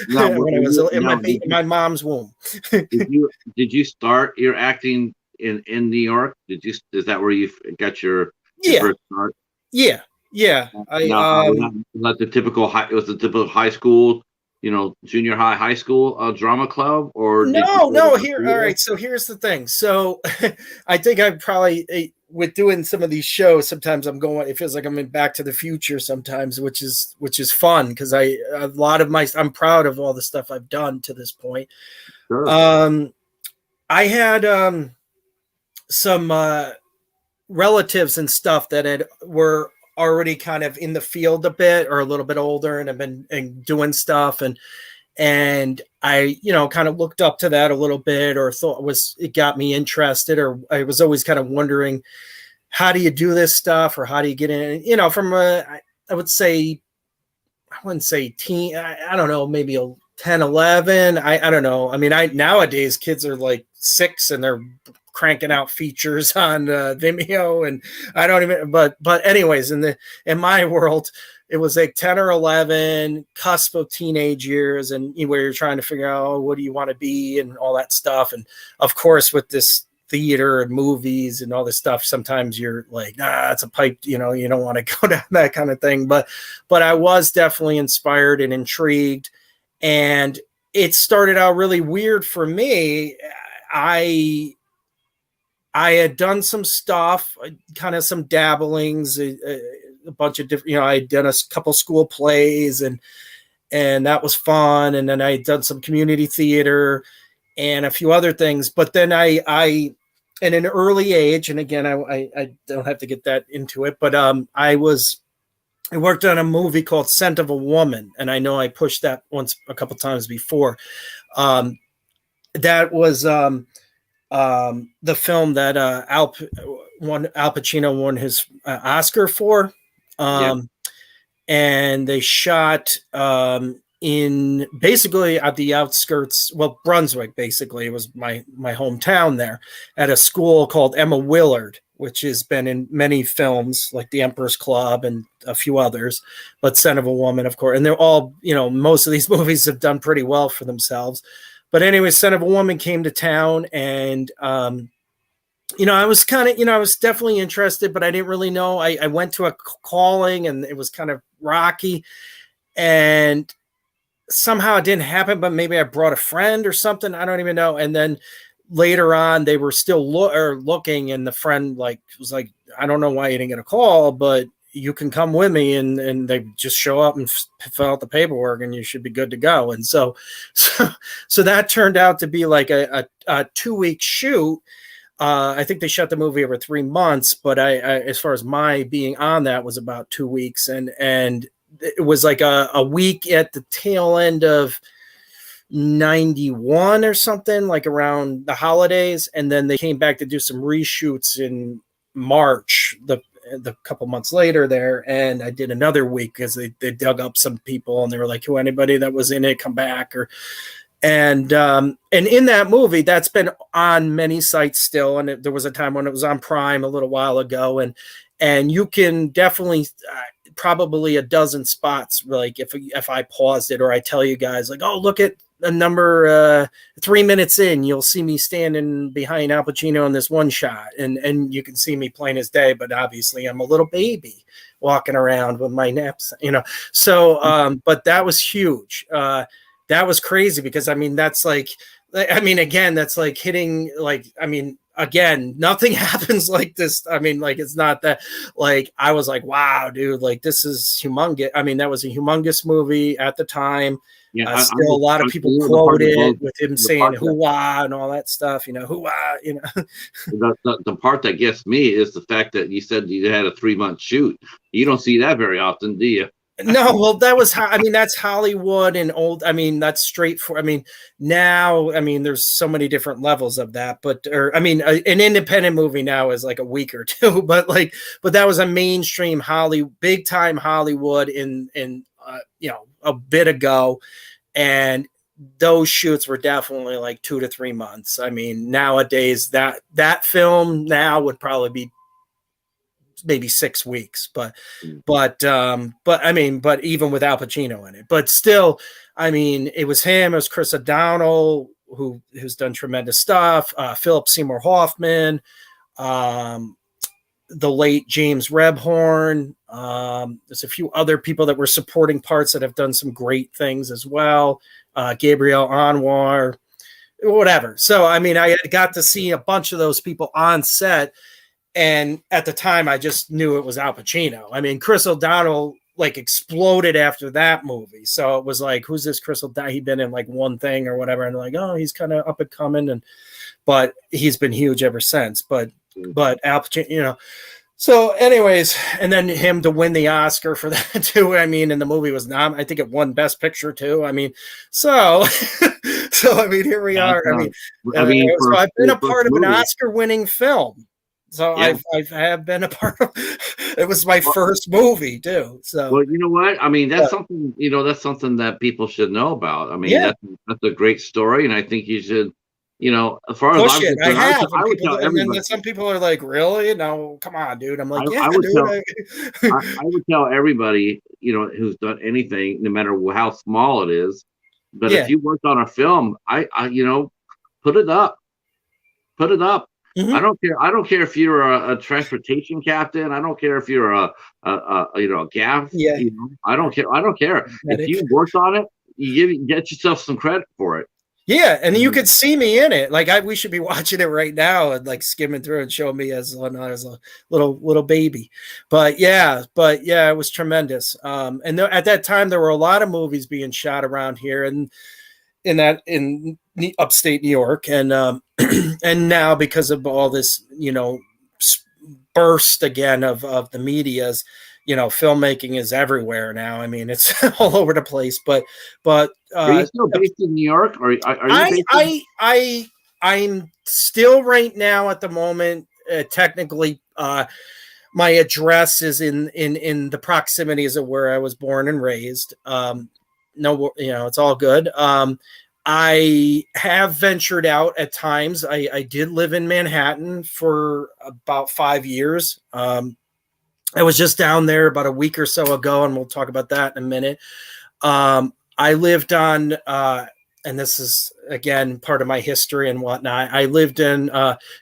when I was in my mom's womb. did you start your acting in New York? Is that where you got your first start? Yeah. Was that the typical high? It was the typical high school, junior high school drama club, or no. Here, all right. So here's the thing. So I think I probably, with doing some of these shows, sometimes it feels like I'm in Back to the Future sometimes, which is fun, because I'm proud of all the stuff I've done to this point. Sure. I had some relatives and stuff that were already kind of in the field a bit, or a little bit older, and have been doing stuff, and I kind of looked up to that a little bit, or thought it got me interested, or I was always kind of wondering, how do you do this stuff, or how do you get in, from I would say, I wouldn't say teen, I don't know, maybe 10, 11. I don't know. I mean, nowadays kids are like 6 and they're cranking out features on Vimeo, and I don't even, but anyways, in my world, it was like 10 or 11, cusp of teenage years, and where you're trying to figure out, what do you want to be, and all that stuff. And of course, with this theater and movies and all this stuff, sometimes you're like, nah, it's a pipe, you don't want to go down that kind of thing. But I was definitely inspired and intrigued, and it started out really weird for me. I had done some stuff, kind of some dabblings, a bunch of different, I had done a couple school plays, and that was fun. And then I had done some community theater and a few other things. But then I at an early age, and again, I don't have to get that into it, but I worked on a movie called Scent of a Woman. And I know I pushed that once a couple times before. That was the film that Al Pacino won his Oscar for. And they shot in basically at the outskirts, Brunswick, basically. It was my hometown there, at a school called Emma Willard, which has been in many films like The Emperor's Club and a few others, but Scent of a Woman, of course. And they're all, most of these movies have done pretty well for themselves. But anyway, Scent of a Woman came to town, and I was kind of, I was definitely interested, but I didn't really know. I went to a calling, and it was kind of rocky, and somehow it didn't happen, but maybe I brought a friend or something. I don't even know. And then later on, they were still looking, and the friend was like, I don't know why you didn't get a call, but you can come with me, and they just show up and fill out the paperwork, and you should be good to go. And so that turned out to be like a 2-week shoot. I think they shot the movie over 3 months, but I as far as my being on that, was about 2 weeks, and it was like a week at the tail end of 91 or something, like around the holidays. And then they came back to do some reshoots in March, the couple months later there, and I did another week, because they dug up some people, and they were like, who, anybody that was in it, come back. And in that movie, that's been on many sites still, and there was a time when it was on Prime a little while ago, and you can definitely probably a dozen spots, like if I paused it, or I tell you guys, like, oh, look at a number 3 minutes in, you'll see me standing behind Al Pacino in this one shot, and you can see me plain as day, but obviously I'm a little baby walking around with my naps, so but that was huge. That was crazy, because that's like, again, that's like hitting, like, again, nothing happens like this. I mean, like, it's not that, like, I was like, wow, dude, like, this is humongous. I mean, that was a humongous movie at the time. Yeah, Still, a lot of people quote it with him saying "hoo-wah" and all that stuff. You know, "hoo-wah." You know, the part that gets me is the fact that you said you had a 3-month shoot. You don't see that very often, do you? No, well, that was how. I mean, that's Hollywood and old. I mean, that's straight for. I mean, now, I mean, there's so many different levels of that. But, or I mean, an independent movie now is like a week or two. But like, but that was a mainstream big time Hollywood in you know, a bit ago, and those shoots were definitely like 2 to 3 months. I mean, nowadays that film now would probably be maybe 6 weeks, but I mean, but even with Al Pacino in it, but still, I mean, it was him, it was Chris O'Donnell, who's done tremendous stuff, Philip Seymour Hoffman, the late James Rebhorn. There's a few other people that were supporting parts that have done some great things as well. Gabriel Anwar, whatever. So, I mean, I got to see a bunch of those people on set. And at the time, I just knew it was Al Pacino. I mean, Chris O'Donnell like exploded after that movie. So it was like, who's this Chris O'Donnell? He'd been in like one thing or whatever. And like, oh, he's kind of up and coming. But he's been huge ever since. But Al Pacino, you know. So anyways, and then him to win the Oscar for that too. I mean, and the movie was I think it won Best Picture too. I mean, so I mean, here we are. I mean, so I've been a part of an Oscar-winning film. So yeah. I have been a part of. It was my first movie too. So well, you know what? I mean, that's something. You know, that's something that people should know about. I mean, that's a great story, and I think you should. You know, as far as I'm concerned, I would tell everybody. And then some people are like, "Really? No, come on, dude." I'm like, I would tell everybody, you know, who's done anything, no matter how small it is. But if you worked on a film, I you know, put it up. Mm-hmm. I don't care if you're a transportation captain. I don't care if you're a you know, a gaff. Yeah. You know, I don't care. If you worked on it, you get yourself some credit for it. Yeah, and you could see me in it. Like we should be watching it right now and like skimming through and showing me as when I was a little baby. But yeah, it was tremendous. And at that time there were a lot of movies being shot around here and in upstate New York, and and now because of all this, you know, burst again of the medias, you know, filmmaking is everywhere now. I mean, it's all over the place. But are you still based in New York, or are you? I'm still right now at the moment. Technically, my address is in the proximities of where I was born and raised. No, you know, it's all good. I have ventured out at times. I did live in Manhattan for about 5 years. I was just down there about a week or so ago, and we'll talk about that in a minute. I lived on, and this is, again, part of my history and whatnot. I lived in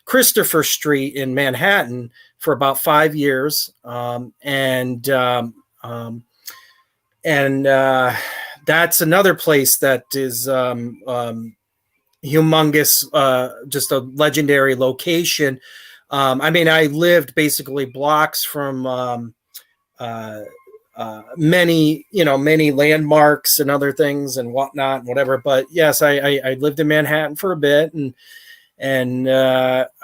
Christopher Street in Manhattan for about 5 years. And that's another place that is humongous, just a legendary location. I mean, I lived basically blocks from many landmarks and other things and whatnot and whatever. But yes, I lived in Manhattan for a bit, and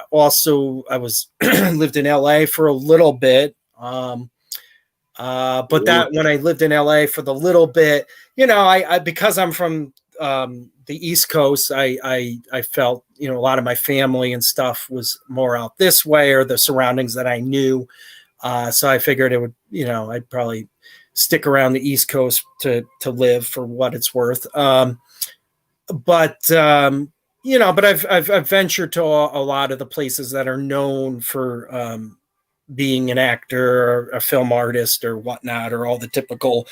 also I was lived in LA for a little bit. But that when I lived in LA for the little bit, you know, I because I'm from the East Coast, I felt, you know, a lot of my family and stuff was more out this way, or the surroundings that I knew. So I figured it would, you know, I'd probably stick around the East Coast to live for what it's worth. But you know, but I've ventured to a lot of the places that are known for being an actor or a film artist or whatnot, or all the typical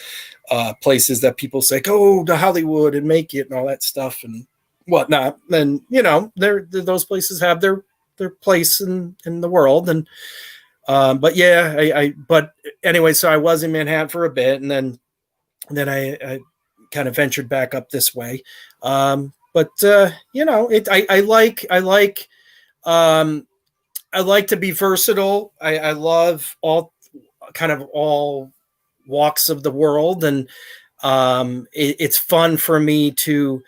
places that people say, go to Hollywood and make it and all that stuff and whatnot. And, you know, those places have their place in the world. And, but yeah, but anyway, so I was in Manhattan for a bit, and then I kind of ventured back up this way. But you know, I like I like to be versatile. I love all walks of the world, and it's fun for me to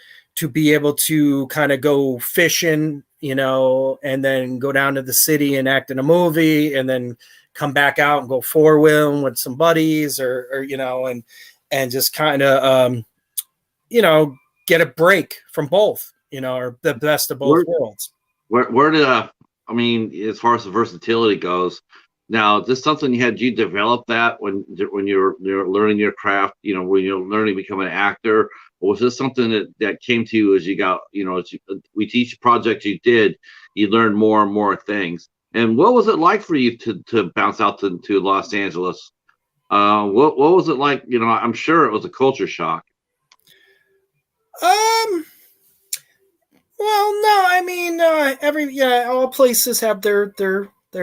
be able to kind of go fishing, and then go down to the city and act in a movie, and then come back out and go four-wheeling with some buddies, or and just kind of get a break from both, or the best of both worlds. Where did I mean, as far as the versatility goes, now, is this something you develop that when you're learning your craft, when you're learning to become an actor, or was this something that came to you as you got, we teach projects you did, you learned more and more things. And what was it like for you to bounce out to Los Angeles? What was it like? I'm sure it was a culture shock. Well, no, I mean, all places have their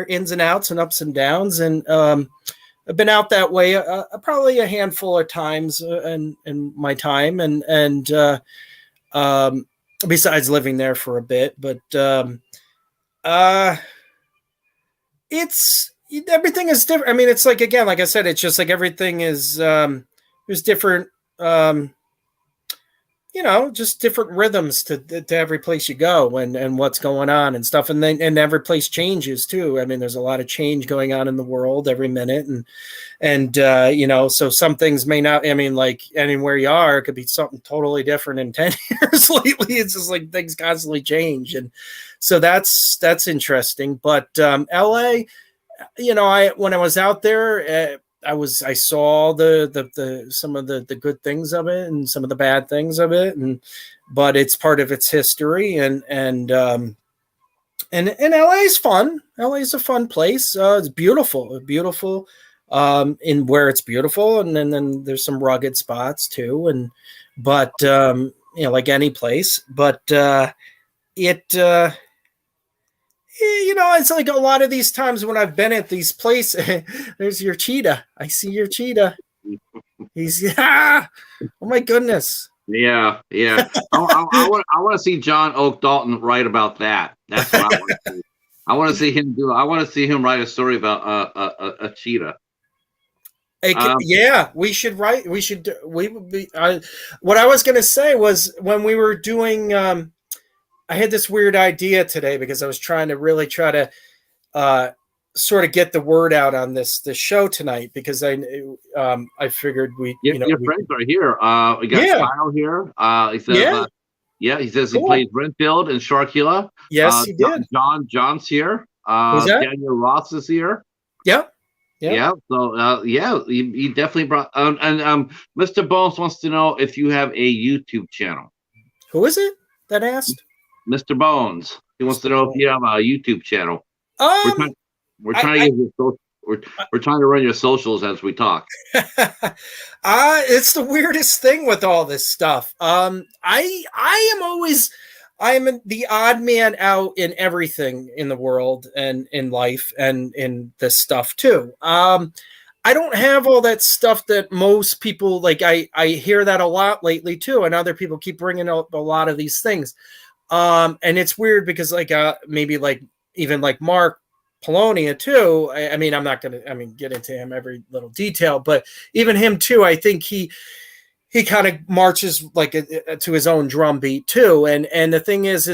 ins and outs and ups and downs, and I've been out that way probably a handful of times in my time, and besides living there for a bit, but it's everything is different. I mean, it's like, again, like I said, it's just like everything is there's different. Just different rhythms to every place you go, and what's going on and stuff. And every place changes too. I mean, there's a lot of change going on in the world every minute. And so some things may not, I mean, like anywhere you are, it could be something totally different in 10 years. Lately, it's just like things constantly change. And so that's interesting. But LA, when I was out there, I saw the some of the good things of it and some of the bad things of it, but it's part of its history, and LA is fun. LA is a fun place. It's beautiful in where it's beautiful, and then there's some rugged spots too, but like any place, but it's like a lot of these times when I've been at these places, there's your cheetah. I see your cheetah. He's oh my goodness. Yeah. I want to see John Oak Dalton write about that. That's what I want to see. I want to see him do. I want to see him write a story about a cheetah. Yeah, we should write. We should. We would be. What I was going to say was when we were doing. I had this weird idea today because I was trying to sort of get the word out on this show tonight, because I figured your friends are here. We got Kyle here. He says, he says cool. He played Renfield in Sharkula. Yes, he did. John's here. Daniel Ross is here. Yep. Yeah. So he definitely brought. And Mr. Bones wants to know if you have a YouTube channel. Who is it that asked? Mr. Bones. He wants to know if you have a YouTube channel. We're trying to run your socials as we talk. It's the weirdest thing with all this stuff. I am the odd man out in everything in the world and in life and in this stuff too. I don't have all that stuff that most people like. I hear that a lot lately too, and other people keep bringing up a lot of these things. And it's weird because maybe even Mark Polonia too. I mean, I'm not going to, get into him every little detail, but even him too, I think he kind of marches to his own drum beat too. And the thing is I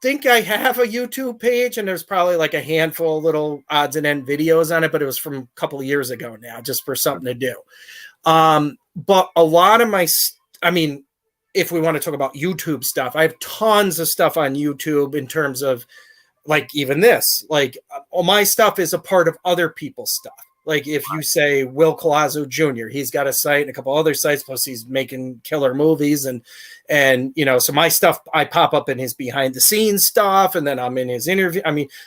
think I have a YouTube page, and there's probably a handful of little odds and end videos on it, but it was from a couple of years ago now, just for something to do. But a lot of if we want to talk about YouTube stuff, I have tons of stuff on YouTube in terms of even this, all my stuff is a part of other people's stuff. If you say Will Colazzo Jr., he's got a site and a couple other sites, plus he's making killer movies, and so my stuff, I pop up in his behind the scenes stuff, and then I'm in his interview.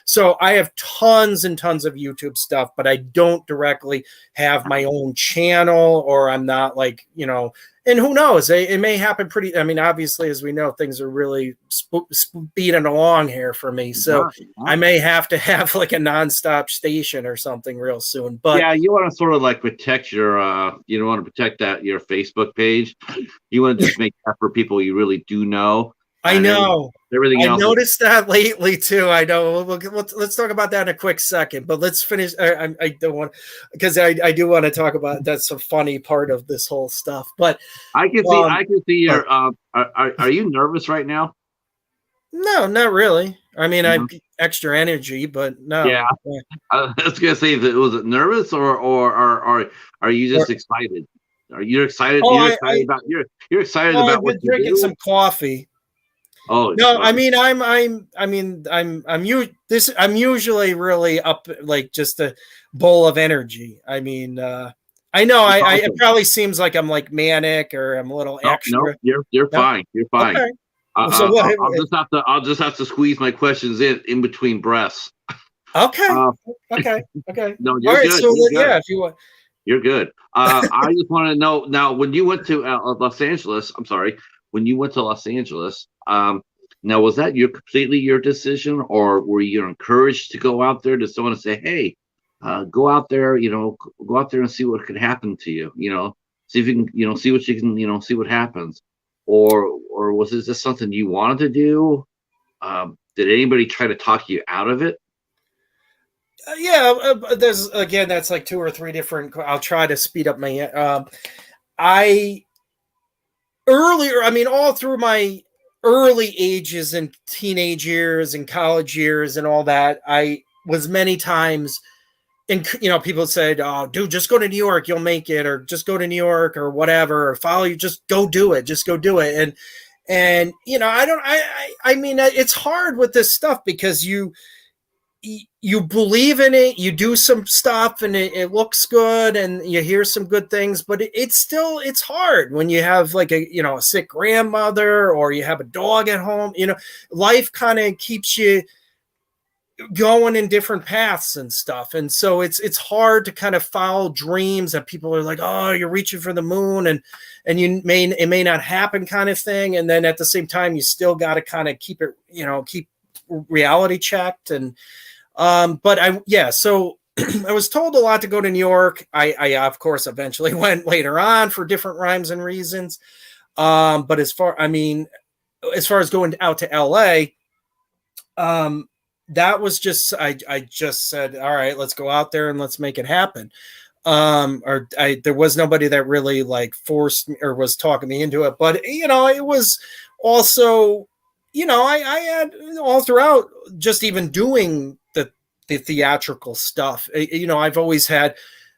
So I have tons and tons of YouTube stuff, but I don't directly have my own channel, or I'm not and who knows, it may happen obviously, as we know, things are really speeding along here for me. So I may have to have a nonstop station or something real soon. But yeah, you want to sort of protect your, you don't want to protect your Facebook page. You want to just make that for people you really do know. I know. Everything I else. noticed that lately too. I know. Let's talk about that in a quick second, but let's finish. I don't want, because I do want to talk about that's a funny part of this whole stuff. But I can see. I can see but your. Are you nervous right now? no, not really. I mean, No? I've extra energy, but no. Yeah. I was gonna say, was it nervous or are you just excited? Are you excited? Oh, You're excited about you're excited well, about I've what been you drinking do. some coffee. Oh, No, I mean, I'm usually really up, like just a bowl of energy. I mean, I know it awesome. probably seems like I'm like manic or I'm a little No, no, extra. you're No, fine. You're fine. okay. So what? I'll just have to squeeze my questions in between breaths. Okay, Uh, okay, okay. no, All you're right. good. So You're yeah, good. if you want. You're good. I just want to know now when you went to Los Angeles. I'm sorry, when you went to Los Angeles. Now was that completely your decision, or were you encouraged to go out there? Did someone say, "Hey, go out there. Go out there and see what could happen to you. See if you can. See what you can. See what happens." Or was this just something you wanted to do? Did anybody try to talk you out of it? Yeah, there's again. That's like two or three different. I'll try to speed up my. I earlier, I mean, all through my early ages and teenage years and college years and all that, I was many times, and people said, "Oh, dude, just go to New York, you'll make it," or "Just go to New York," or whatever, or "Follow you, just go do it, just go do it." And I don't, I mean, it's hard with this stuff because you believe in it, you do some stuff and it looks good and you hear some good things, but it's hard when you have like a sick grandmother or you have a dog at home. Life kind of keeps you going in different paths and stuff, and so it's hard to kind of follow dreams that people are like, oh, you're reaching for the moon, and it may not happen, kind of thing. And then at the same time you still got to kind of keep reality checked. And but so I was told a lot to go to New York. I of course eventually went later on for different rhymes and reasons. But as far as going out to LA, that was just, I just said, all right, let's go out there and let's make it happen. There was nobody that really like forced me or was talking me into it, but it was also, I had all throughout just even doing the theatrical stuff. I've always had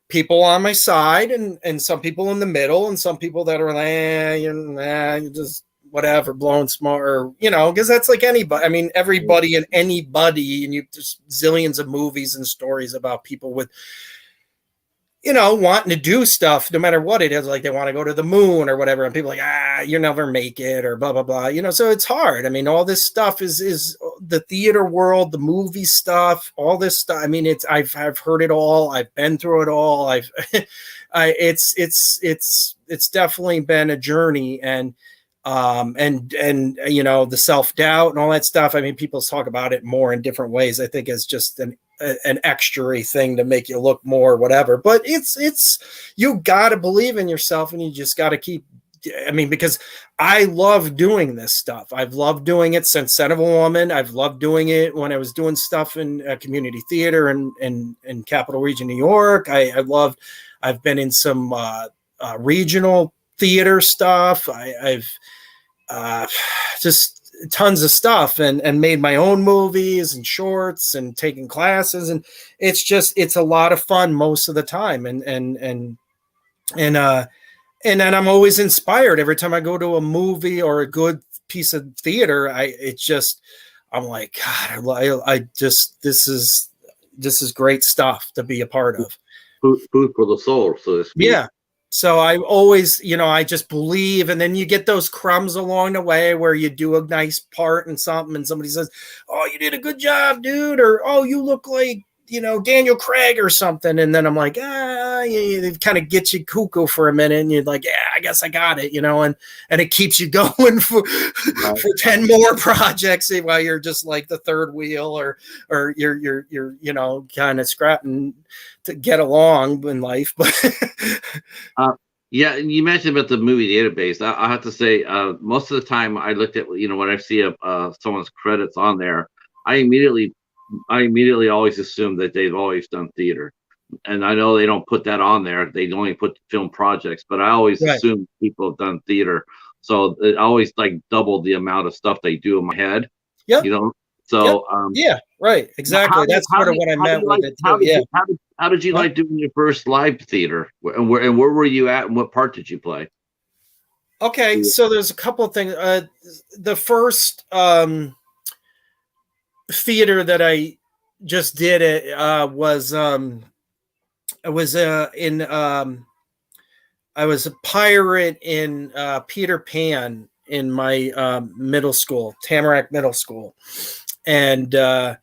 people on my side and some people in the middle and some people that are like, you just whatever, blowing smoke, or because that's like anybody. I mean, everybody and anybody, and there's zillions of movies and stories about people with wanting to do stuff no matter what it is, like they want to go to the moon or whatever, and people are like, you never make it, or blah blah blah. So it's hard. I mean, all this stuff is the theater world, the movie stuff, all this stuff. I mean, I've heard it all, I've been through it all. It's definitely been a journey. And the self-doubt and all that stuff. I mean, people talk about it more in different ways. I think it's just an extra thing to make you look more whatever, but it's you got to believe in yourself, and you just got to keep. I mean, because I love doing this stuff. I've loved doing it since Son of a Woman. I've loved doing it when I was doing stuff in community theater in Capital Region, New York. I've been in some regional theater stuff. I've just tons of stuff, and made my own movies and shorts and taking classes, and it's a lot of fun most of the time. And then I'm always inspired every time I go to a movie or a good piece of theater. I'm like, God, I just, this is great stuff to be a part of. Food for the soul, so to speak. Yeah. So I always, I just believe, and then you get those crumbs along the way where you do a nice part in something and somebody says, oh, you did a good job, dude, or oh, you look like, Daniel Craig or something. And then I'm like, it kind of gets you cuckoo for a minute, and you're like, yeah, I guess I got it, and it keeps you going for 10 more projects while you're just like the third wheel, or you're kind of scrapping to get along in life. But Yeah, and you mentioned about the movie database. I have to say, most of the time I looked at, when I see someone's credits on there, I immediately, I immediately always assume that they've always done theater. And I know they don't put that on there; they only put film projects. But I always Right. assume people have done theater, so it always like doubled the amount of stuff they do in my head. Yep. You know, Yep. so Yeah. Right. how Exactly. do you That's sort of what I how do meant you with like it too. Yeah. how did you Yep. like doing your first live theater? And where were you at, and what part did you play? Okay. So there's a couple of things. The first theater that I just did it was I was in I was a pirate in Peter Pan in my middle school, Tamarack Middle School, and I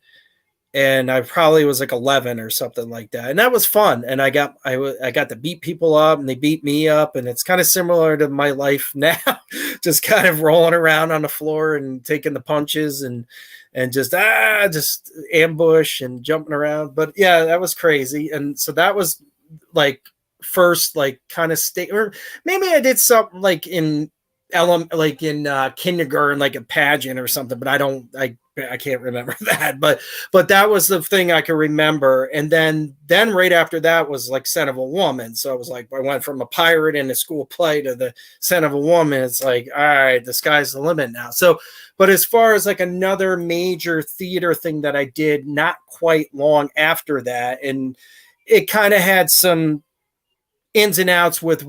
probably was like 11 or something like that, and that was fun. And I got to beat people up, and they beat me up, and it's kind of similar to my life now, just kind of rolling around on the floor and taking the punches and just ambush and jumping around. But yeah, that was crazy, and so that was like first like kind of state, or maybe I did something like in kindergarten, like a pageant or something, but I can't remember that. But that was the thing I can remember. And then right after that was like Son of a Woman. So it was like I went from a pirate in a school play to the Son of a Woman. It's like, all right, the sky's the limit now. So, but as far as like another major theater thing that I did not quite long after that, and it kind of had some ins and outs with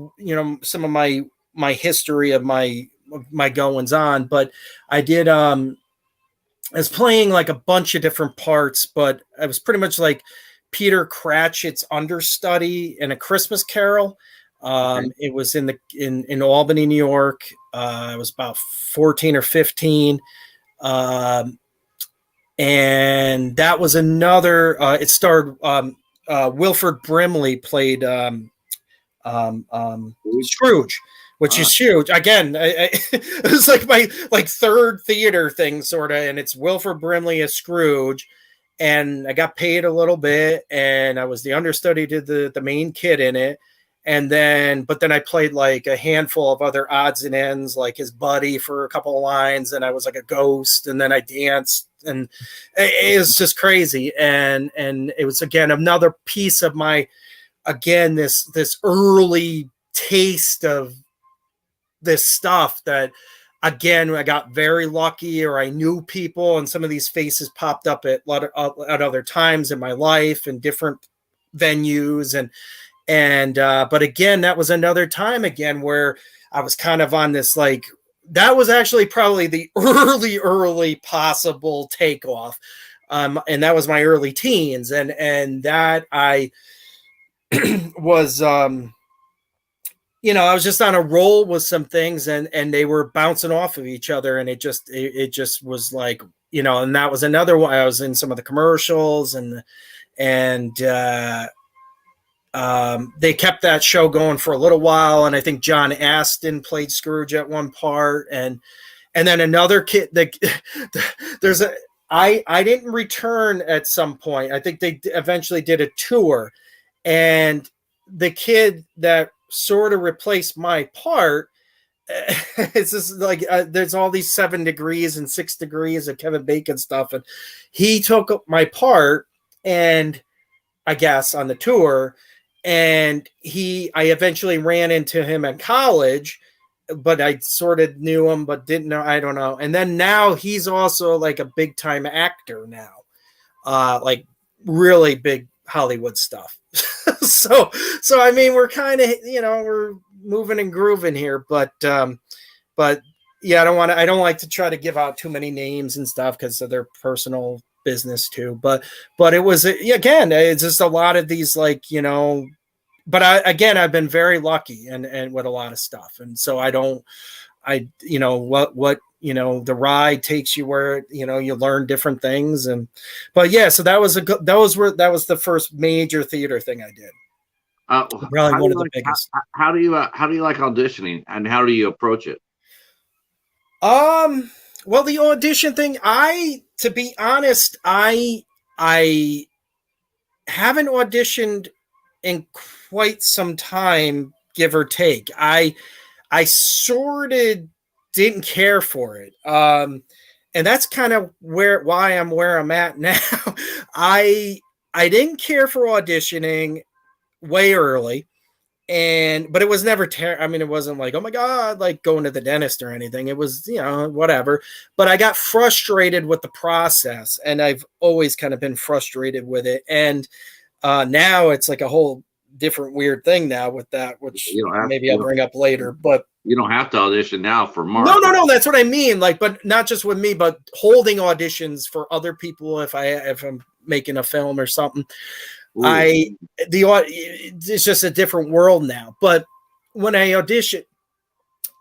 some of my history of my goings on. But I did I was playing like a bunch of different parts, but I was pretty much like Peter Cratchit's understudy in A Christmas Carol. Okay. It was in Albany, New York. I was about 14 or 15. Um, and that was another it starred Wilford Brimley played Scrooge, which Ah, is huge. Again, it was like my like third theater thing, sort of, and it's Wilford Brimley as Scrooge, and I got paid a little bit, and I was the understudy to the main kid in it, and then I played like a handful of other odds and ends, like his buddy for a couple of lines, and I was like a ghost, and then I danced, and it was just crazy, and it was again another piece of my again this early taste of this stuff that again I got very lucky, or I knew people, and some of these faces popped up at other times in my life in different venues, and but again that was another time again where I was kind of on this like that was actually probably the early possible takeoff, and that was my early teens, and that I was I was just on a roll with some things, and they were bouncing off of each other, and it just was like, and that was another one. I was in some of the commercials, and they kept that show going for a little while, and I think John Astin played Scrooge at one part, and then another kid there's a I didn't return at some point. I think they eventually did a tour, and the kid that sort of replaced my part it's just like there's all these 7 degrees and 6 degrees of Kevin Bacon stuff, and he took up my part, and I guess on the tour, and I eventually ran into him in college, but I sort of knew him but didn't know, I don't know. And then now he's also like a big time actor now, like really big Hollywood stuff. so I mean we're kind of we're moving and grooving here, but yeah, I don't like to try to give out too many names and stuff because of their personal business too. But it was again, it's just a lot of these like but I've been very lucky and with a lot of stuff, and so I don't what the ride takes you where you learn different things, and but yeah, so that was that was the first major theater thing I did, probably how do one you of the like biggest. how do you like auditioning, and how do you approach it? Well, the audition thing, to be honest, I haven't auditioned in quite some time, give or take. I sort of didn't care for it. And that's kind of why I'm where I'm at now. I didn't care for auditioning way early. But it was never I mean, it wasn't like, oh my God, like going to the dentist or anything. It was, whatever. But I got frustrated with the process, and I've always kind of been frustrated with it. And now it's like a whole different weird thing now with that, which maybe I'll bring up later. But you don't have to audition now for Mark. No, that's what I mean. Like, but not just with me, but holding auditions for other people if I'm making a film or something. It's just a different world now. But when I auditioned,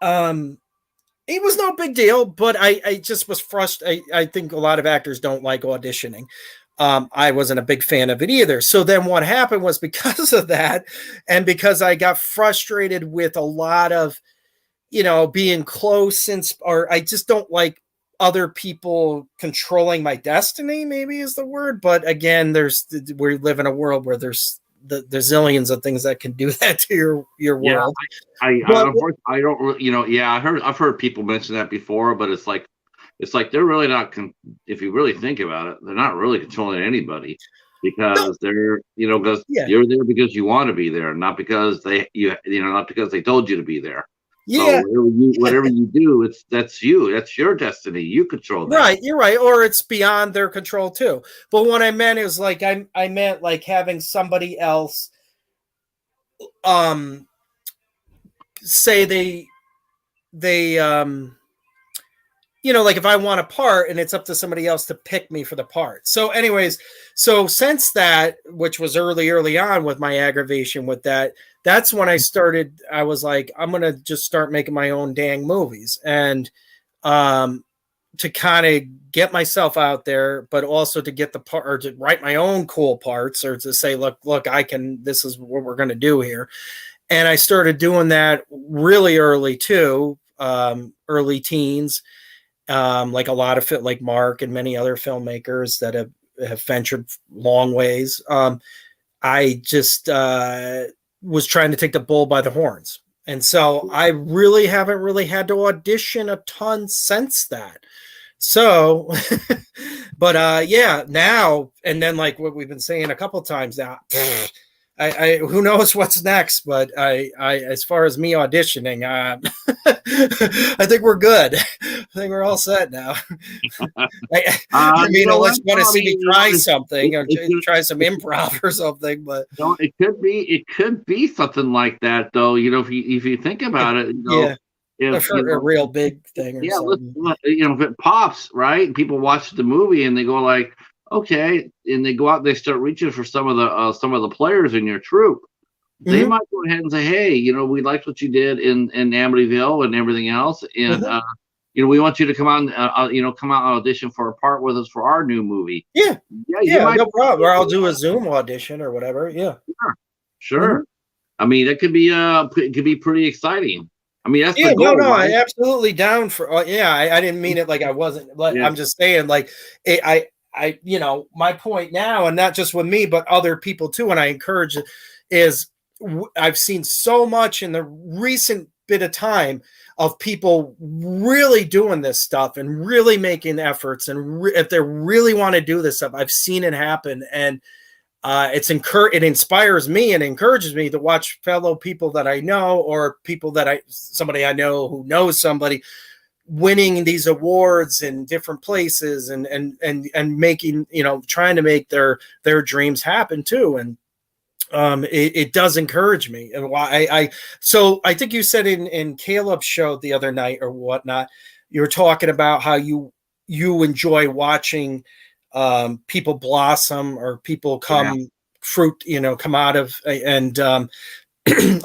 it was no big deal, but I just was frustrated. I think a lot of actors don't like auditioning. I wasn't a big fan of it either. So then what happened was, because of that, and because I got frustrated with a lot of, being close, or I just don't like other people controlling my destiny, maybe is the word. But again, we live in a world where there's zillions of things that can do that to your world. I don't, I've heard people mention that before, but it's like they're really not. If you really think about it, they're not really controlling anybody, because they're, because you're there because you want to be there, not because not because they told you to be there. Yeah. So whatever you do, that's your destiny. You control that. Right. You're right. Or it's beyond their control too. But what I meant is like, I meant like having somebody else, say they, like if I want a part and it's up to somebody else to pick me for the part. So anyways, since that, which was early on with my aggravation with that's when I was like, I'm going to just start making my own dang movies. And, to kind of get myself out there, but also to get the part, or to write my own cool parts, or to say, look, this is what we're going to do here. And I started doing that really early too, early teens. Like a lot of like Mark and many other filmmakers that have ventured long ways. I just was trying to take the bull by the horns. And so I really haven't had to audition a ton since that. So, but now, and then like what we've been saying a couple of times now, I who knows what's next, but I as far as me auditioning, I think we're good. I think we're all set now. Unless you want to see me try something, or try some improv or something, but it could be something like that though. If you think about it, if a real big thing, or something. If it pops right, and people watch the movie and they go like, okay, and they go out and they start reaching for some of the players in your troupe. They might go ahead and say, hey, we liked what you did in Amityville and everything else, and we want you to come on, come out and audition for a part with us for our new movie. Yeah, no problem. Or I'll do a Zoom audition or whatever. Yeah, sure. I mean, that could be pretty exciting. I mean, that's the goal. No, right? I absolutely down for. I didn't mean it like I wasn't. Like I'm just saying, like my point now, and not just with me, but other people too. And I encourage it, is I've seen so much in the recent bit of time of people really doing this stuff and really making efforts. And if they really want to do this stuff, I've seen it happen. And it inspires me and encourages me to watch fellow people that I know, or people that somebody I know who knows somebody, winning these awards in different places, and making, trying to make their dreams happen too. And it does encourage me. And why so I think you said in Caleb's show the other night or whatnot, you were talking about how you enjoy watching people blossom, or people come out of, and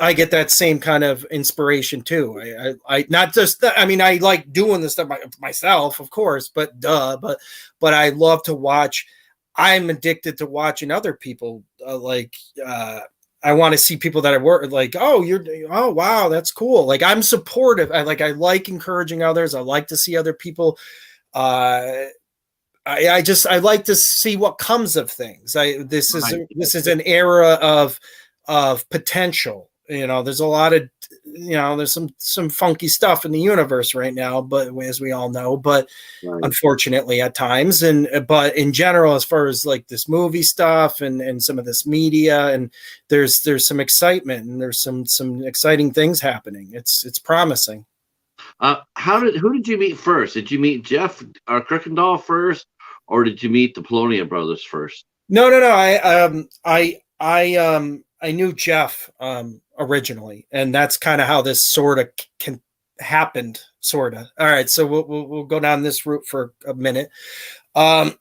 I get that same kind of inspiration too. I not just, I mean, I like doing this stuff myself, of course, but I love to watch. I'm addicted to watching other people. I want to see people that I work like, oh wow, that's cool. Like, I'm supportive. I like encouraging others. I like to see other people. I like to see what comes of things. This is an era of potential, there's a lot of, there's some funky stuff in the universe right now, but as we all know, but Right. unfortunately at times, but in general, as far as like this movie stuff and some of this media, and there's some excitement, and there's some exciting things happening. It's promising. Who did you meet first? Did you meet Jeff Kirkendall first, or did you meet the Polonia brothers first? No. I knew Jeff originally, and that's kind of how this sort of happened. Sort of. All right, so we'll go down this route for a minute. I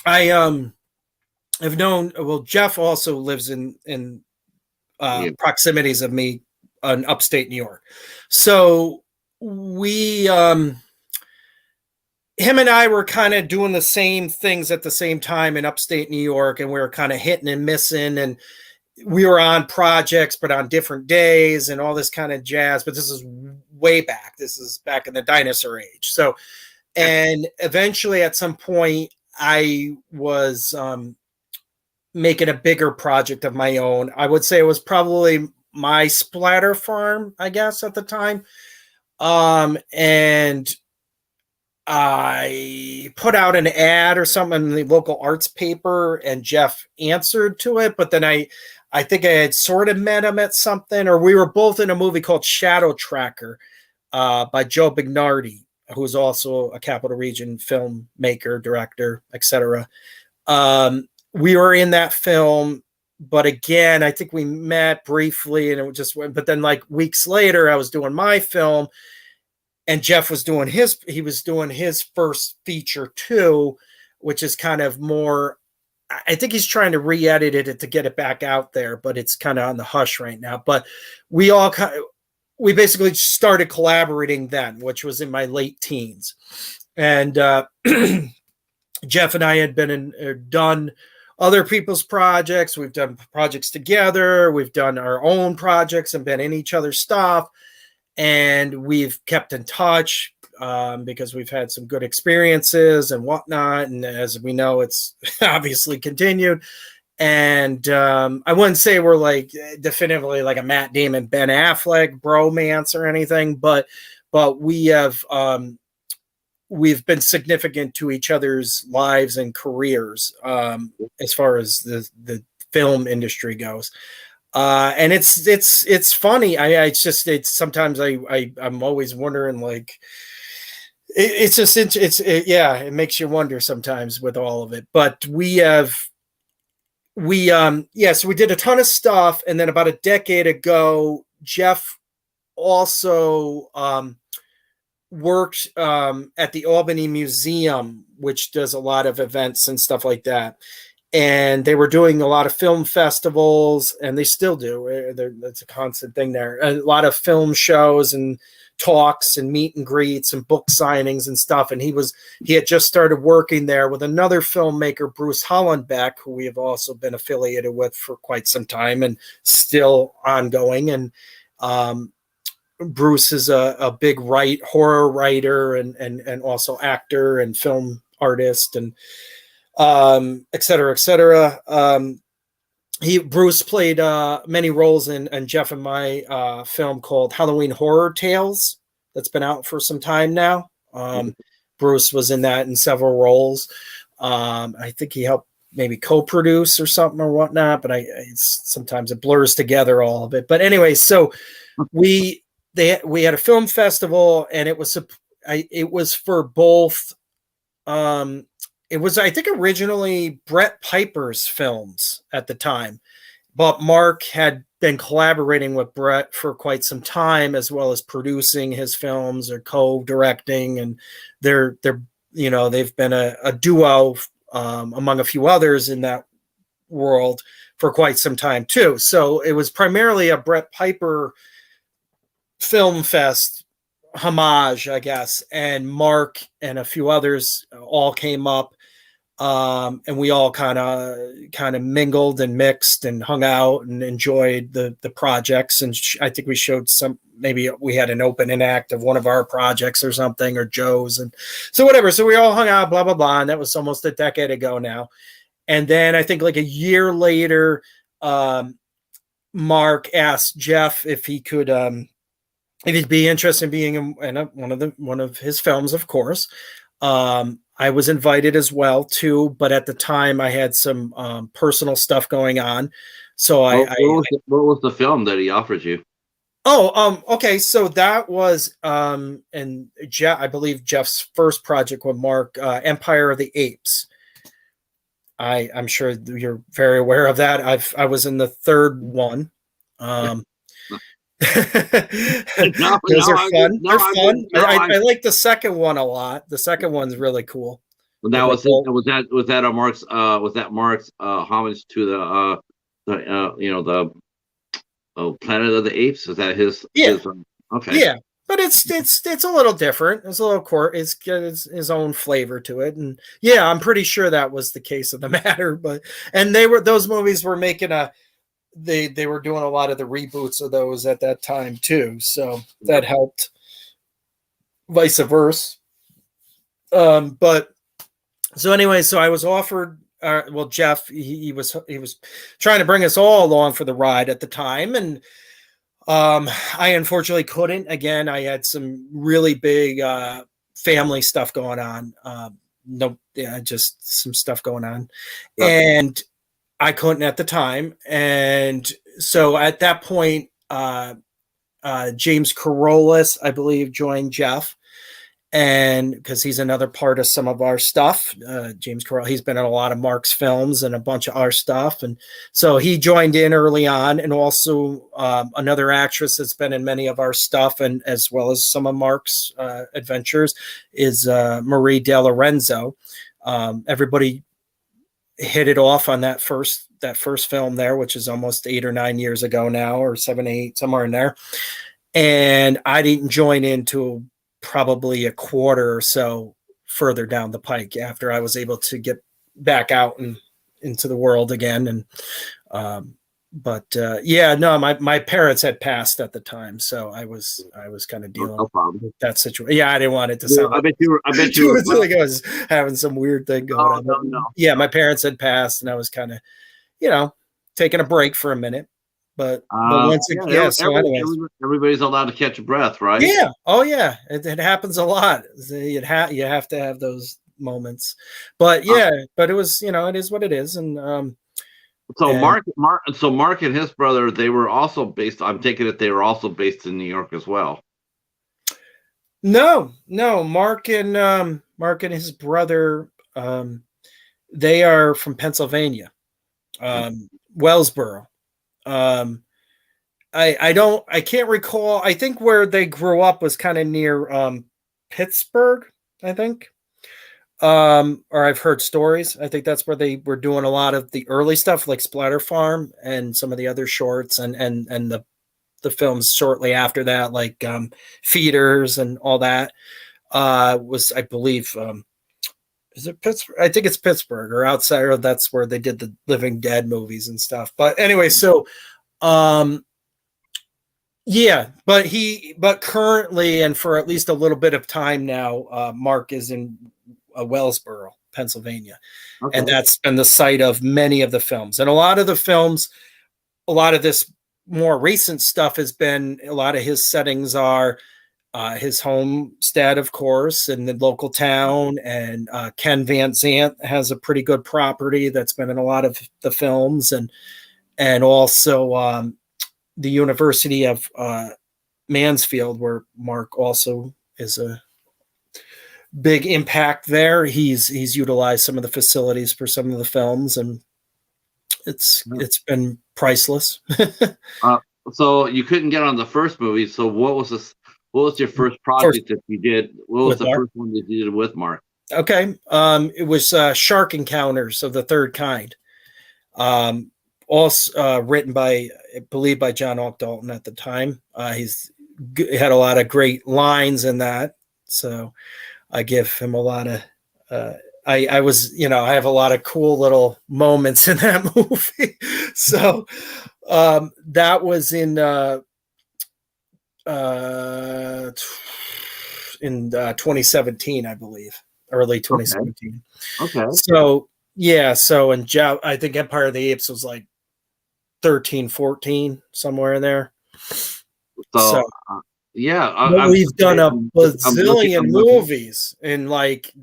have known. Well, Jeff also lives in proximities of me in upstate New York, so we him and I were kind of doing the same things at the same time in upstate New York, and we were kind of hitting and missing, and we were on projects, but on different days and all this kind of jazz. But this is way back. This is back in the dinosaur age. So, and eventually at some point I was making a bigger project of my own. I would say it was probably my splatter farm, I guess, at the time. And I put out an ad or something in the local arts paper, and Jeff answered to it. But then I think I had sort of met him at something, or we were both in a movie called Shadow Tracker by Joe Bignardi, who's also a Capital Region filmmaker, director, etc. We were in that film, but again, I think we met briefly, and it just went. But then, like weeks later, I was doing my film, and Jeff was doing his first feature too, which is kind of more. I think he's trying to re-edit it to get it back out there, but it's kind of on the hush right now. But we basically started collaborating then, which was in my late teens, and Jeff and I had done other people's projects. We've done projects together. We've done our own projects and been in each other's stuff. And we've kept in touch because we've had some good experiences and whatnot. And as we know, it's obviously continued. And I wouldn't say we're like definitively like a Matt Damon, Ben Affleck bromance or anything, but we've been significant to each other's lives and careers as far as the film industry goes. And it's funny. It's sometimes I'm always wondering, like, it makes you wonder sometimes with all of it. But so we did a ton of stuff. And then about a decade ago, Jeff also worked at the Albany Museum, which does a lot of events and stuff like that. And they were doing a lot of film festivals, and they still do. That's a constant thing there. A lot of film shows and talks and meet and greets and book signings and stuff. And he had just started working there with another filmmaker, Bruce Hollenbeck, who we have also been affiliated with for quite some time and still ongoing. And Bruce is a big horror writer and also actor and film artist and et cetera, et cetera. Bruce played many roles in Jeff and my film called Halloween Horror Tales that's been out for some time now. Bruce was in that in several roles. I think he helped maybe co-produce or something or whatnot, but sometimes it blurs together all of it. But anyway, so we had a film festival, and it was for both. It was, I think, originally Brett Piper's films at the time, but Mark had been collaborating with Brett for quite some time, as well as producing his films or co-directing, and they've been a duo among a few others in that world for quite some time too. So it was primarily a Brett Piper film fest homage, I guess, and Mark and a few others all came up. And we all kind of mingled and mixed and hung out and enjoyed the projects. And I think we showed maybe we had an opening act of one of our projects or something, or Joe's. And so whatever. So we all hung out, blah, blah, blah. And that was almost a decade ago now. And then I think like a year later, Mark asked Jeff if he could if he'd be interested in being in one of his films, of course. I was invited as well too, but at the time I had some personal stuff going on, so what was the film that he offered you? Okay, so that was and I believe Jeff's first project with Mark, Empire of the Apes. I'm sure you're very aware of that. I was in the third one. Um, No, those are fun. no, They're fun. I I like the second one a lot. The second one's really cool. that With, was like, was that a Mark's Mark's homage to the Planet of the Apes? Is that his? yeah, Okay. yeah, but it's a little different. It's a little it's got his own flavor to it, and yeah, I'm pretty sure that was the case of the matter. But and those movies were making they were doing a lot of the reboots of those at that time too, so that helped. Vice versa. But so anyway, so I was offered. Well, Jeff, he was trying to bring us all along for the ride at the time, and I unfortunately couldn't. Again, I had some really big family stuff going on. No, yeah, just some stuff going on, and I couldn't at the time. And so at that point, James Carolus, I believe, joined Jeff. And because he's another part of some of our stuff, James Carroll, he's been in a lot of Mark's films and a bunch of our stuff, and so he joined in early on. And also another actress that's been in many of our stuff, and as well as some of Mark's adventures, is Marie De Lorenzo. Everybody hit it off on that first film there, which is almost 8 or 9 years ago now, or 7, 8, somewhere in there. And I didn't join into probably a quarter or so further down the pike after I was able to get back out and into the world again. And yeah, no, my parents had passed at the time, so I was kind of dealing with that situation. Yeah, I didn't want it to sound. I bet you were like I was having some weird thing going on. No. Yeah, my parents had passed, and I was kind of, taking a break for a minute. But once again, yeah. So anyways, everybody's allowed to catch a breath, right? Yeah. Oh, yeah. It happens a lot. You have to have those moments. But yeah, but it was, it is what it is. And so Mark and his brother, they were also based. I'm taking it they were also based in New York as well. No. Mark and his brother, they are from Pennsylvania, Wellsboro. I can't recall. I think where they grew up was kind of near Pittsburgh, I think. Or I've heard stories. I think that's where they were doing a lot of the early stuff, like Splatter Farm and some of the other shorts, and the films shortly after that, like Feeders and all that. Was, I believe, is it Pittsburgh? I think it's Pittsburgh or outside, or that's where they did the Living Dead movies and stuff. But anyway, so yeah, but currently, and for at least a little bit of time now, Mark is in Wellsboro, Pennsylvania. Okay. And that's been the site of many of the films. And a lot of the films, a lot of this more recent stuff has been, a lot of his settings are his homestead, of course, in the local town. And Ken Van Zant has a pretty good property that's been in a lot of the films. And also the University of Mansfield, where Mark also is a big impact there. He's utilized some of the facilities for some of the films, and it's been priceless. So you couldn't get on the first movie. So what was your first project that you did? What was the first one that you did with Mark? Okay. It was Shark Encounters of the Third Kind. Also written by, I believe, by John Hawk Dalton at the time. He had a lot of great lines in that, so I give him a lot of. I was, I have a lot of cool little moments in that movie. So that was in 2017, I believe, early 2017. Okay. So yeah, so and I think Empire of the Apes was like 13, 14, somewhere in there. So, So yeah, we've done a I'm bazillion looking. movies in like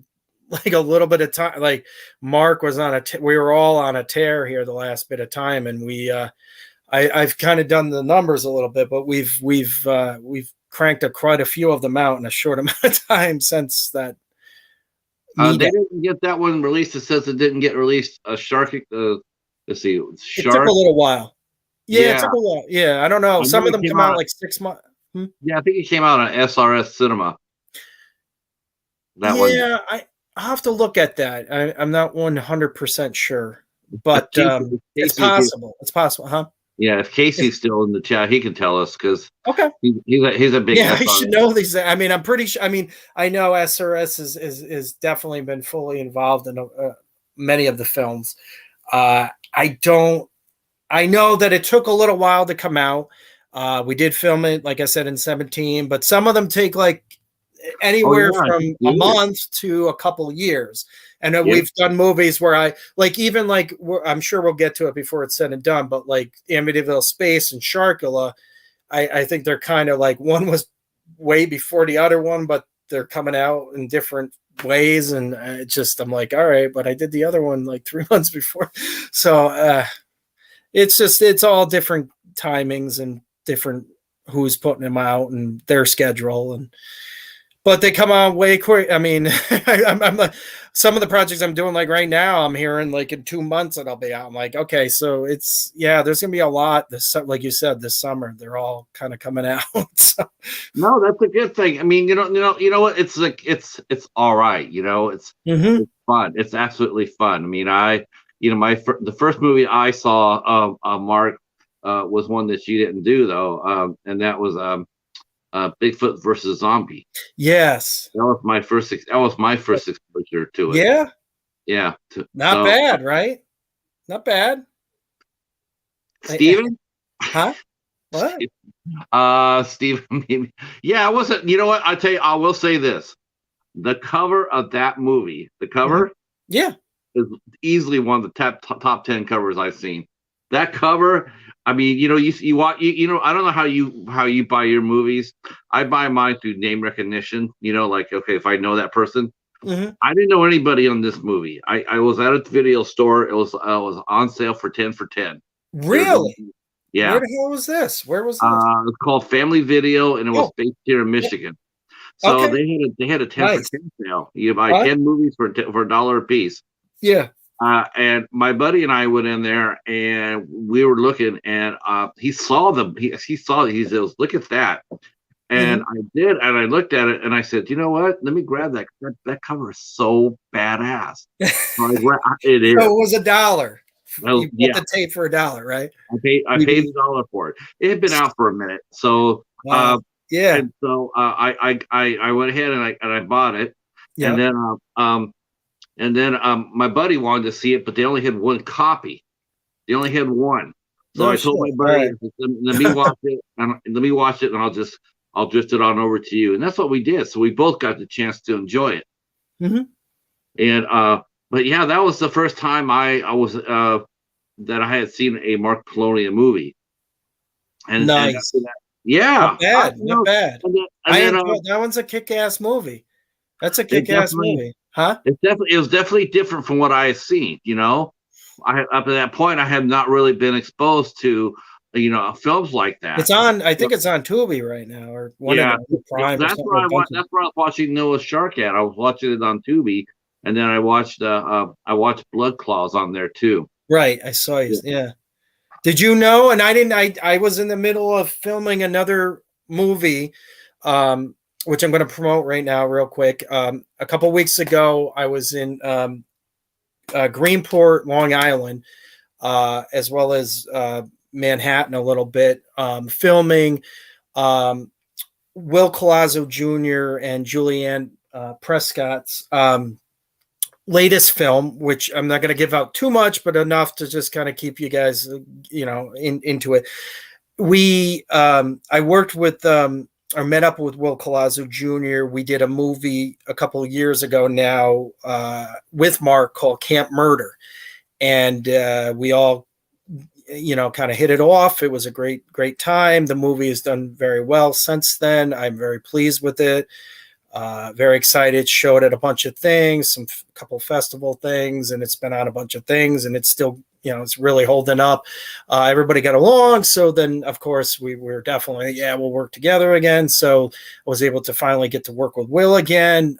a little bit of time. Like Mark was on we were all on a tear here the last bit of time, and I've kind of done the numbers a little bit, but we've cranked quite a few of them out in a short amount of time since that. They didn't get that one released. It says it didn't get released. Shark. Let's see, It took Shark. a little while. Yeah, it Yeah, took a while. Yeah, I don't know. I know Some of it them came come out out. like 6 months. Yeah, I think it came out on SRS Cinema. That one. Yeah, I'll have to look at that. I'm not 100% sure, If but Casey, it's Casey, possible. It's possible, huh? yeah, if If, Casey's still in the chat, he can tell us because okay. he's a big Yeah, I should SRS. know these. I mean, I'm pretty sure. I mean, I know SRS is definitely been fully involved in many of the films. I don't. I know that it took a little while to come out. We did film it, like I said, in 17, but some of them take like Oh anywhere yeah, from he a did. month to a couple years. And then Yep. we've done movies where I like, even like, I'm sure we'll get to it before it's said and done, but like Amityville Space and Sharkula, I think they're kind of like, one was way before the other one, but they're coming out in different ways. And I'm like, all right, but I did the other one like 3 months before. So it's all different timings and different who's putting them out and their schedule. But they come out way quick. I mean, I'm like, some of the projects I'm doing like right now, I'm hearing like in 2 months it'll be out. I'm like, okay, so there's gonna be a lot this, like you said, this summer. They're all kind of coming out. So. No, that's a good thing. I mean, you know what? It's like it's all right. It's fun. It's absolutely fun. I mean, the first movie I saw, Mark, was one that you didn't do though, and that was Bigfoot versus Zombie. Yes. That was my first. That was my first exposure to it. Yeah. Yeah. Not bad, right? Not bad. Steven? Huh? What? Steven. Yeah, I wasn't. You know what? I tell you, I will say this: the cover of that movie, Yeah, is easily one of the top 10 covers I've seen. That cover. I mean, you watch. I don't know how you buy your movies. I buy mine through name recognition. Like, okay, if I know that person. I didn't know anybody on this movie. I was at a video store. It was on sale for 10 for 10. Really? Yeah. Where the hell was this? Where was this? It's called Family Video, and it was based here in Michigan. So Okay. they had a 10 Nice. for 10 sale. You buy 10 movies for $1 a piece. Yeah. And my buddy and I went in there, and we were looking, and he saw them. He says, "Look at that." And I did, and I looked at it, and I said, "You know what? Let me grab that. That cover is so badass." So it is. So it was $1. Well, You bought the tape for $1, right? I paid $1 for it. It had been out for a minute, so Wow. Yeah. and so I went ahead and I bought it, Yeah. and then my buddy wanted to see it, but they only had one copy. They only had one. So I told my buddy, let me watch it, and I'll drift it on over to you. And that's what we did. So we both got the chance to enjoy it. And but yeah, that was the first time I was that I had seen a Mark Polonia movie. And nice. And yeah, not bad. I enjoyed that. One's a kick-ass movie. That's a kick-ass movie, huh? It was definitely different from what I had seen. Up to that point, I had not really been exposed to films like that. It's on. I think it's on Tubi right now, or one of the Prime. That's where I was watching Noah's Shark at. I was watching it on Tubi, and then I watched Blood Claws on there too. Right, I saw you. Yeah. Did you know? And I didn't. I was in the middle of filming another movie, which I'm going to promote right now, real quick. A couple weeks ago, I was in Greenport, Long Island, as well as Manhattan a little bit, filming Will Colazzo Jr. and Julianne Prescott's latest film, which I'm not going to give out too much, but enough to just kind of keep you guys, into it. I worked with, or met up with Will Colazzo Jr. We did a movie a couple of years ago now with Mark called Camp Murder. And we all kind of hit it off. It was a great time. The movie has done very well since then. I'm very pleased with it. Very excited. Showed at a bunch of things, couple festival things, and it's been on a bunch of things, and it's still, it's really holding up. Everybody got along. So then, of course, we were definitely, we'll work together again. So I was able to finally get to work with Will again.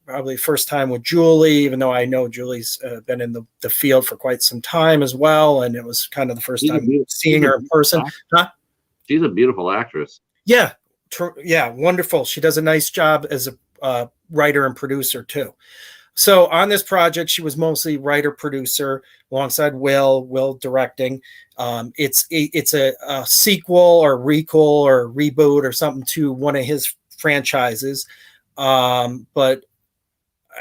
Probably first time with Julie, even though I know Julie's been in the field for quite some time as well. And it was kind of the first time seeing her in person. Huh? She's a beautiful actress. Yeah. Wonderful. She does a nice job as a writer and producer too. So on this project, she was mostly writer producer alongside Will directing. It's a sequel or recall or reboot or something to one of his franchises. But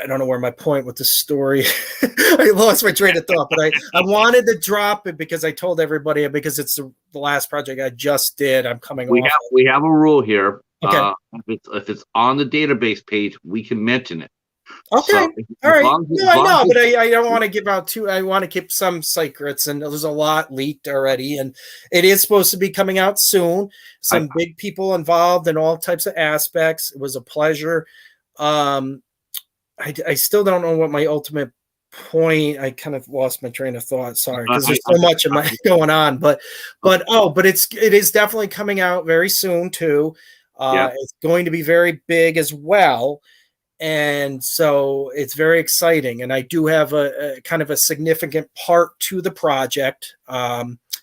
I don't know where my point with the story. I lost my train of thought, but I wanted to drop it because I told everybody, because it's the last project I just did. I'm coming off. We have a rule here. Okay. If it's on the database page, we can mention it. Okay. All right. No, I know, but I don't want to give out I want to keep some secrets, and there's a lot leaked already, and it is supposed to be coming out soon. Some big people involved in all types of aspects. It was a pleasure. I still don't know what my ultimate point. I kind of lost my train of thought. Sorry, because there's so much of my going on. But it is definitely coming out very soon too. It's going to be very big as well. And so it's very exciting. And I do have a kind of a significant part to the project.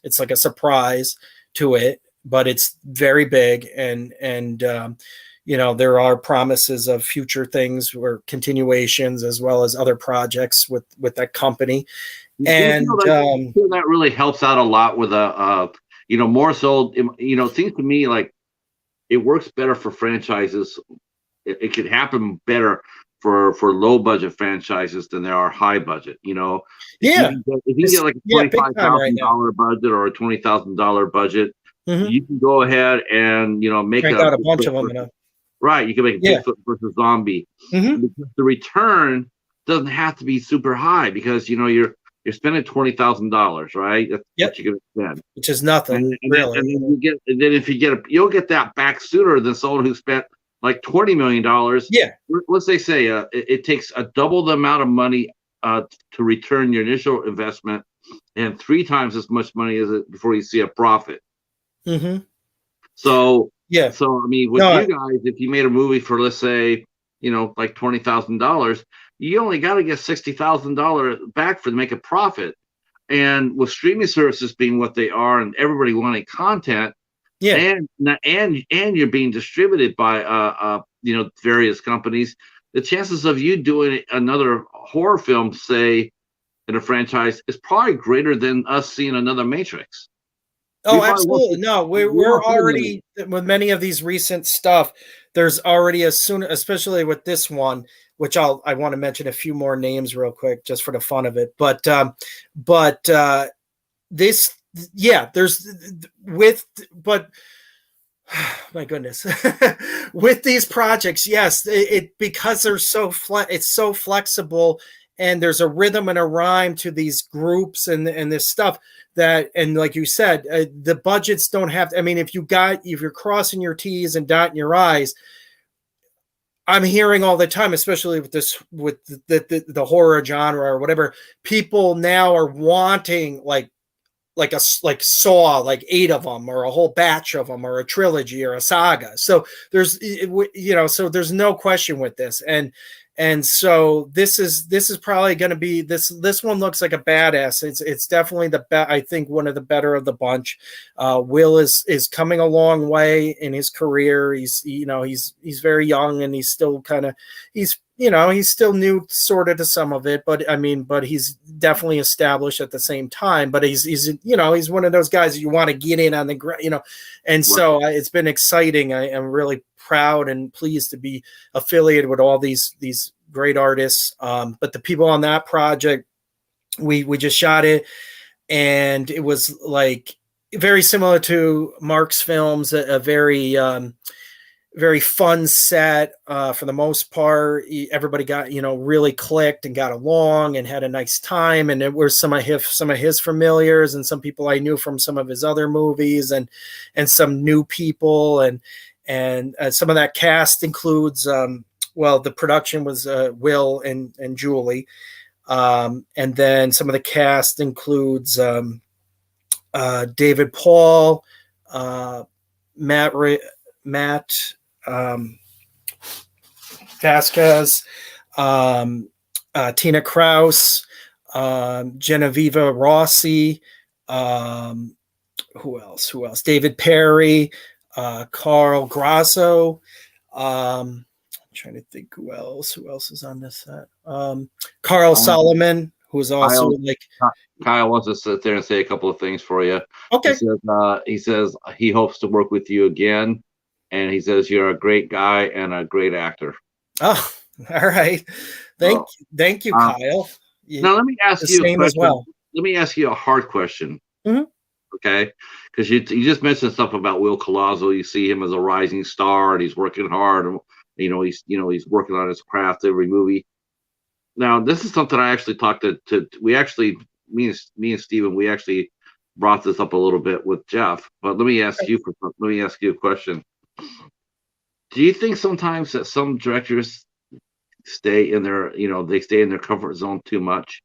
It's like a surprise to it, but it's very big. And there are promises of future things or continuations as well as other projects with that company. And that really helps out a lot with more so, it seems to me like it works better for franchises. It could happen better for low budget franchises than there are high budget. If you get like a $25,000 budget or a $20,000 budget, you can go ahead and make out a bunch of them. Right, you can make a Bigfoot versus zombie. Because the return doesn't have to be super high because you're spending $20,000, right? That's what you're gonna spend, which is nothing. Really. And then if you'll get that back sooner than someone who spent like $20 million. Yeah. Let's say it takes a double the amount of money to return your initial investment, and 3 times as much money as it before you see a profit. So I mean, with you guys, if you made a movie for, let's say, like $20,000, you only got to get $60,000 back to make a profit. And with streaming services being what they are, and everybody wanting content, and you're being distributed by various companies, the chances of you doing another horror film, say, in a franchise, is probably greater than us seeing another Matrix. Oh, absolutely. No, we're already, with many of these recent stuff, there's already especially with this one, which I want to mention a few more names real quick just for the fun of it. But this, my goodness, with these projects, yes, because they're it's so flexible, and there's a rhythm and a rhyme to these groups and this stuff that, and like you said, the budgets don't have to, I mean, if you're crossing your T's and dotting your I's, I'm hearing all the time, especially with the horror genre or whatever, people now are wanting like Saw, like 8 of them, or a whole batch of them, or a trilogy or a saga. So there's no question with this. And so this is probably going to be, this one looks like a badass. It's definitely I think one of the better of the bunch. Will is coming a long way in his career. He's very young, and he's still he's still new sort of to some of it, but he's definitely established at the same time. But he's one of those guys that you want to get in on the ground, and so it's been exciting. I am really proud and pleased to be affiliated with all these great artists. But the people on that project, we just shot it, and it was like very similar to Mark's films, a very very fun set for the most part. Everybody got, really clicked and got along and had a nice time. And it was some of his familiars and some people I knew from some of his other movies, and some new people. And some of that cast includes, the production was Will and Julie. And then some of the cast includes David Paul, Matt Vasquez, Tina Kraus, Genevieve Rossi, who else? David Perry, Carl Grasso. I'm trying to think who else is on this set. Carl Solomon, who's also Kyle wants to sit there and say a couple of things for you. Okay. He says he hopes to work with you again, and he says you're a great guy and a great actor. Oh, all right. Thank you, Kyle. Now let me ask you a question. As well. Let me ask you a hard question. Mm-hmm. Okay, because you just mentioned stuff about Will Colazzo. You see him as a rising star, and he's working hard, and he's working on his craft every movie. Now, this is something I actually talked to me and Steven, we actually brought this up a little bit with Jeff. But let me ask you a question. Do you think sometimes that some directors stay in their comfort zone too much?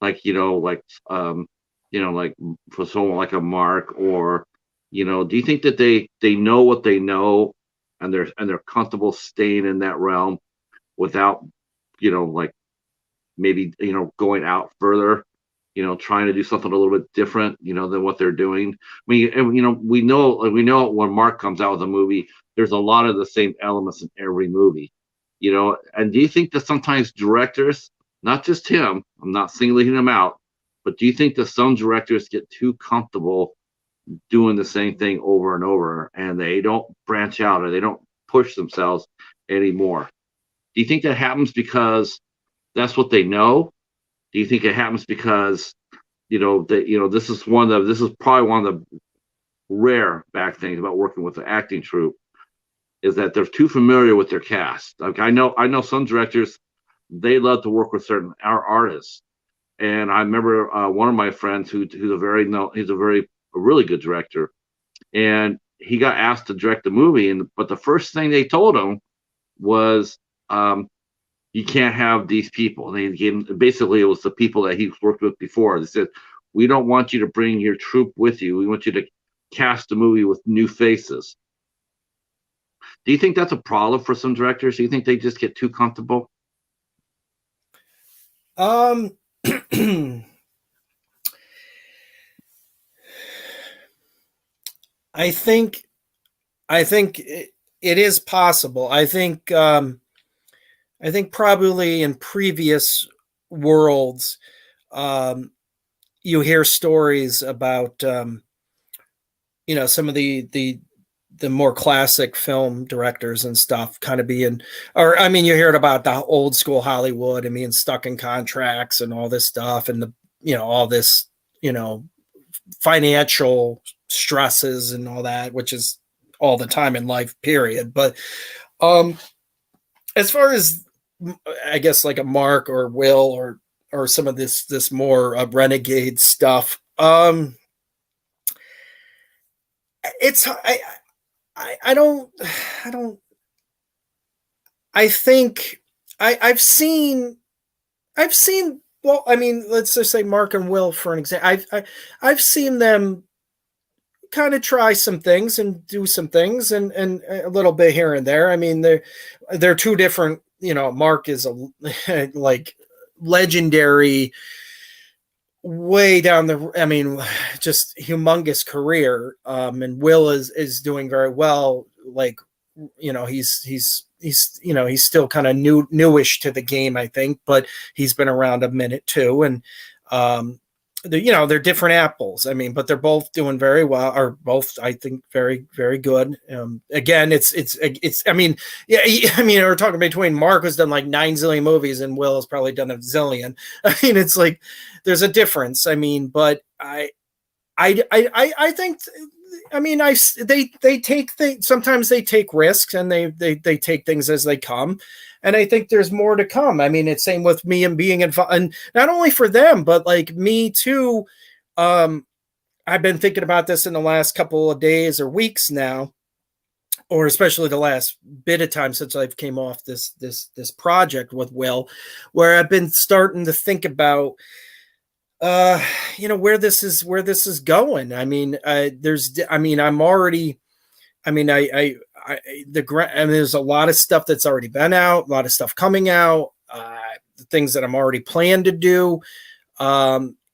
Like for someone like a Mark, or do you think that they know what they know and they're comfortable staying in that realm without maybe going out further, trying to do something a little bit different than what they're doing? I mean, and, we know when Mark comes out with a movie, there's a lot of the same elements in every movie, and do you think that sometimes directors, not just him, I'm not singling him out, but do you think that some directors get too comfortable doing the same thing over and over, and they don't branch out, or they don't push themselves anymore? Do you think that happens because that's what they know? Do you think it happens because this is probably one of the rare bad things about working with the acting troupe, is that they're too familiar with their cast? Like I know some directors, they love to work with certain artists. And I remember one of my friends who's a really good director, and he got asked to direct the movie, but the first thing they told him was, you can't have these people. They gave him, basically it was the people that he's worked with before. They said, we don't want you to bring your troupe with you. We want you to cast a movie with new faces. Do you think that's a problem for some directors? Do you think they just get too comfortable? I think it is possible. I think probably in previous worlds, you hear stories about some of the more classic film directors and stuff kind of being, you hear it about the old school Hollywood and being stuck in contracts and all this stuff, and all this, financial stresses and all that, which is all the time in life, period. But as far as, I guess, like a Mark or Will or some of this more renegade stuff, it's I've seen, well, let's just say Mark and Will for an example. I've seen them kind of try some things and do some things and a little bit here and there. They're two different, Mark is a like legendary, way down just humongous career. And Will is doing very well. Like, he's still kind of newish to the game, I think, but he's been around a minute too. And, they're different apples. But they're both doing very well, or both, I think, very, very good. Again, we're talking between Mark has done like 9 zillion movies and Will has probably done a zillion. It's like, there's a difference. But I think I mean, they take things. Sometimes they take risks, and they take things as they come. And I think there's more to come. I mean, it's same with me and being involved, and not only for them, but like me too. I've been thinking about this in the last couple of days or weeks now, or especially the last bit of time since I've came off this project with Will, where I've been starting to think about where this is going. I mean, I'm already, I mean, there's a lot of stuff that's already been out, a lot of stuff coming out, things that I'm already planned to do.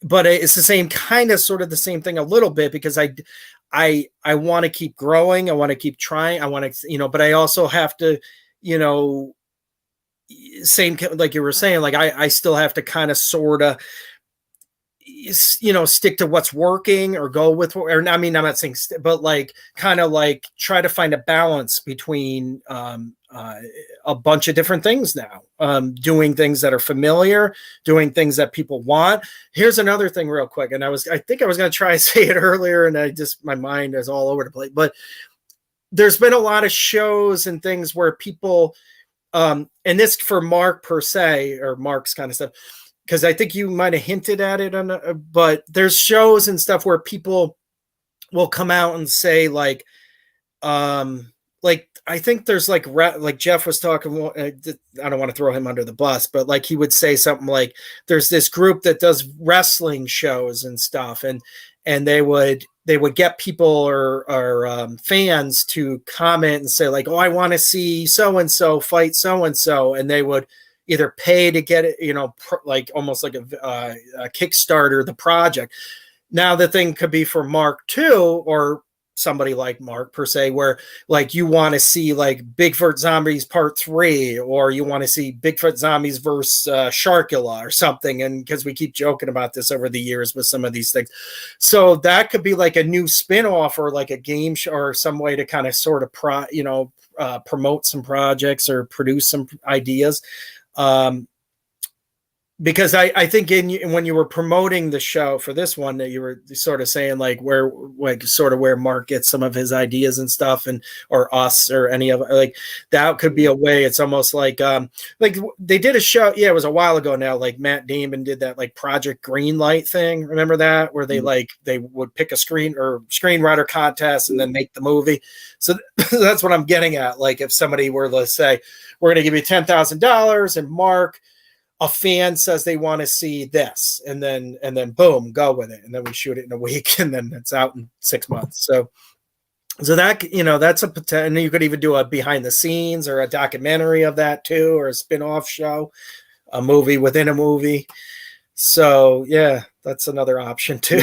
But it's the same kind of sort of the same thing a little bit, because I want to keep growing. I want to keep trying. I want to, but I also have to, same, like you were saying, like I still have to kind of sort of, stick to what's working, or go with, or I mean, I'm not saying, but like kind of like try to find a balance between a bunch of different things now, doing things that are familiar, doing things that people want. Here's another thing real quick. And I think I was going to try and say it earlier, and my mind is all over the place, but there's been a lot of shows and things where people, and this for Mark per se, or Mark's kind of stuff, because I think you might have hinted at it but there's shows and stuff where people will come out and say like I think there's like Jeff was talking, I don't want to throw him under the bus, but like he would say something like there's this group that does wrestling shows and stuff, and they would get people or fans to comment and say like, oh, I want to see so and so fight so and so, and they would either pay to get it, like almost like a Kickstarter, the project. Now the thing could be for Mark too, or somebody like Mark per se, where like you want to see like Bigfoot Zombies Part 3, or you want to see Bigfoot Zombies versus Sharkula or something. And because we keep joking about this over the years with some of these things. So that could be like a new spin-off, or like a game show, or some way to kind of sort of promote some projects or produce some ideas. Because I think when you were promoting the show for this one, that you were sort of saying like where Mark gets some of his ideas and stuff, and or us or any of like that could be a way. It's almost like they did a show. Yeah, it was a while ago now. Like Matt Damon did that like Project Greenlight thing. Remember that, where they they would pick a screenwriter contest and then make the movie. So that's what I'm getting at. Like if somebody were to say, we're going to give you $10,000, and Mark, a fan says they want to see this, and then boom, go with it, and then we shoot it in a week, and then it's out in 6 months. So that that's a potential. And you could even do a behind the scenes or a documentary of that too, or a spin-off show, a movie within a movie. So yeah, that's another option too.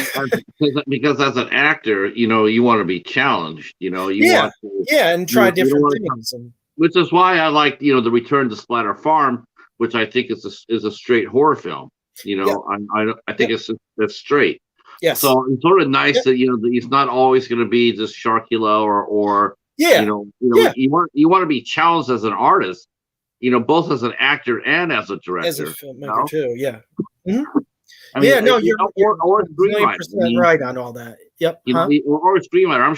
Because as an actor, you want to be challenged. You want to, and try different things. Which is why I like, the Return to Splatter Farm, which I think is a straight horror film. I think it's straight. Yes. So it's sort of nice that it's not always going to be just Sharkula or you want to be challenged as an artist, both as an actor and as a director, as a filmmaker too. Yeah. Mm-hmm. I mean, you're or a screenwriter. Right on all that. Yep. Or a screenwriter. I'm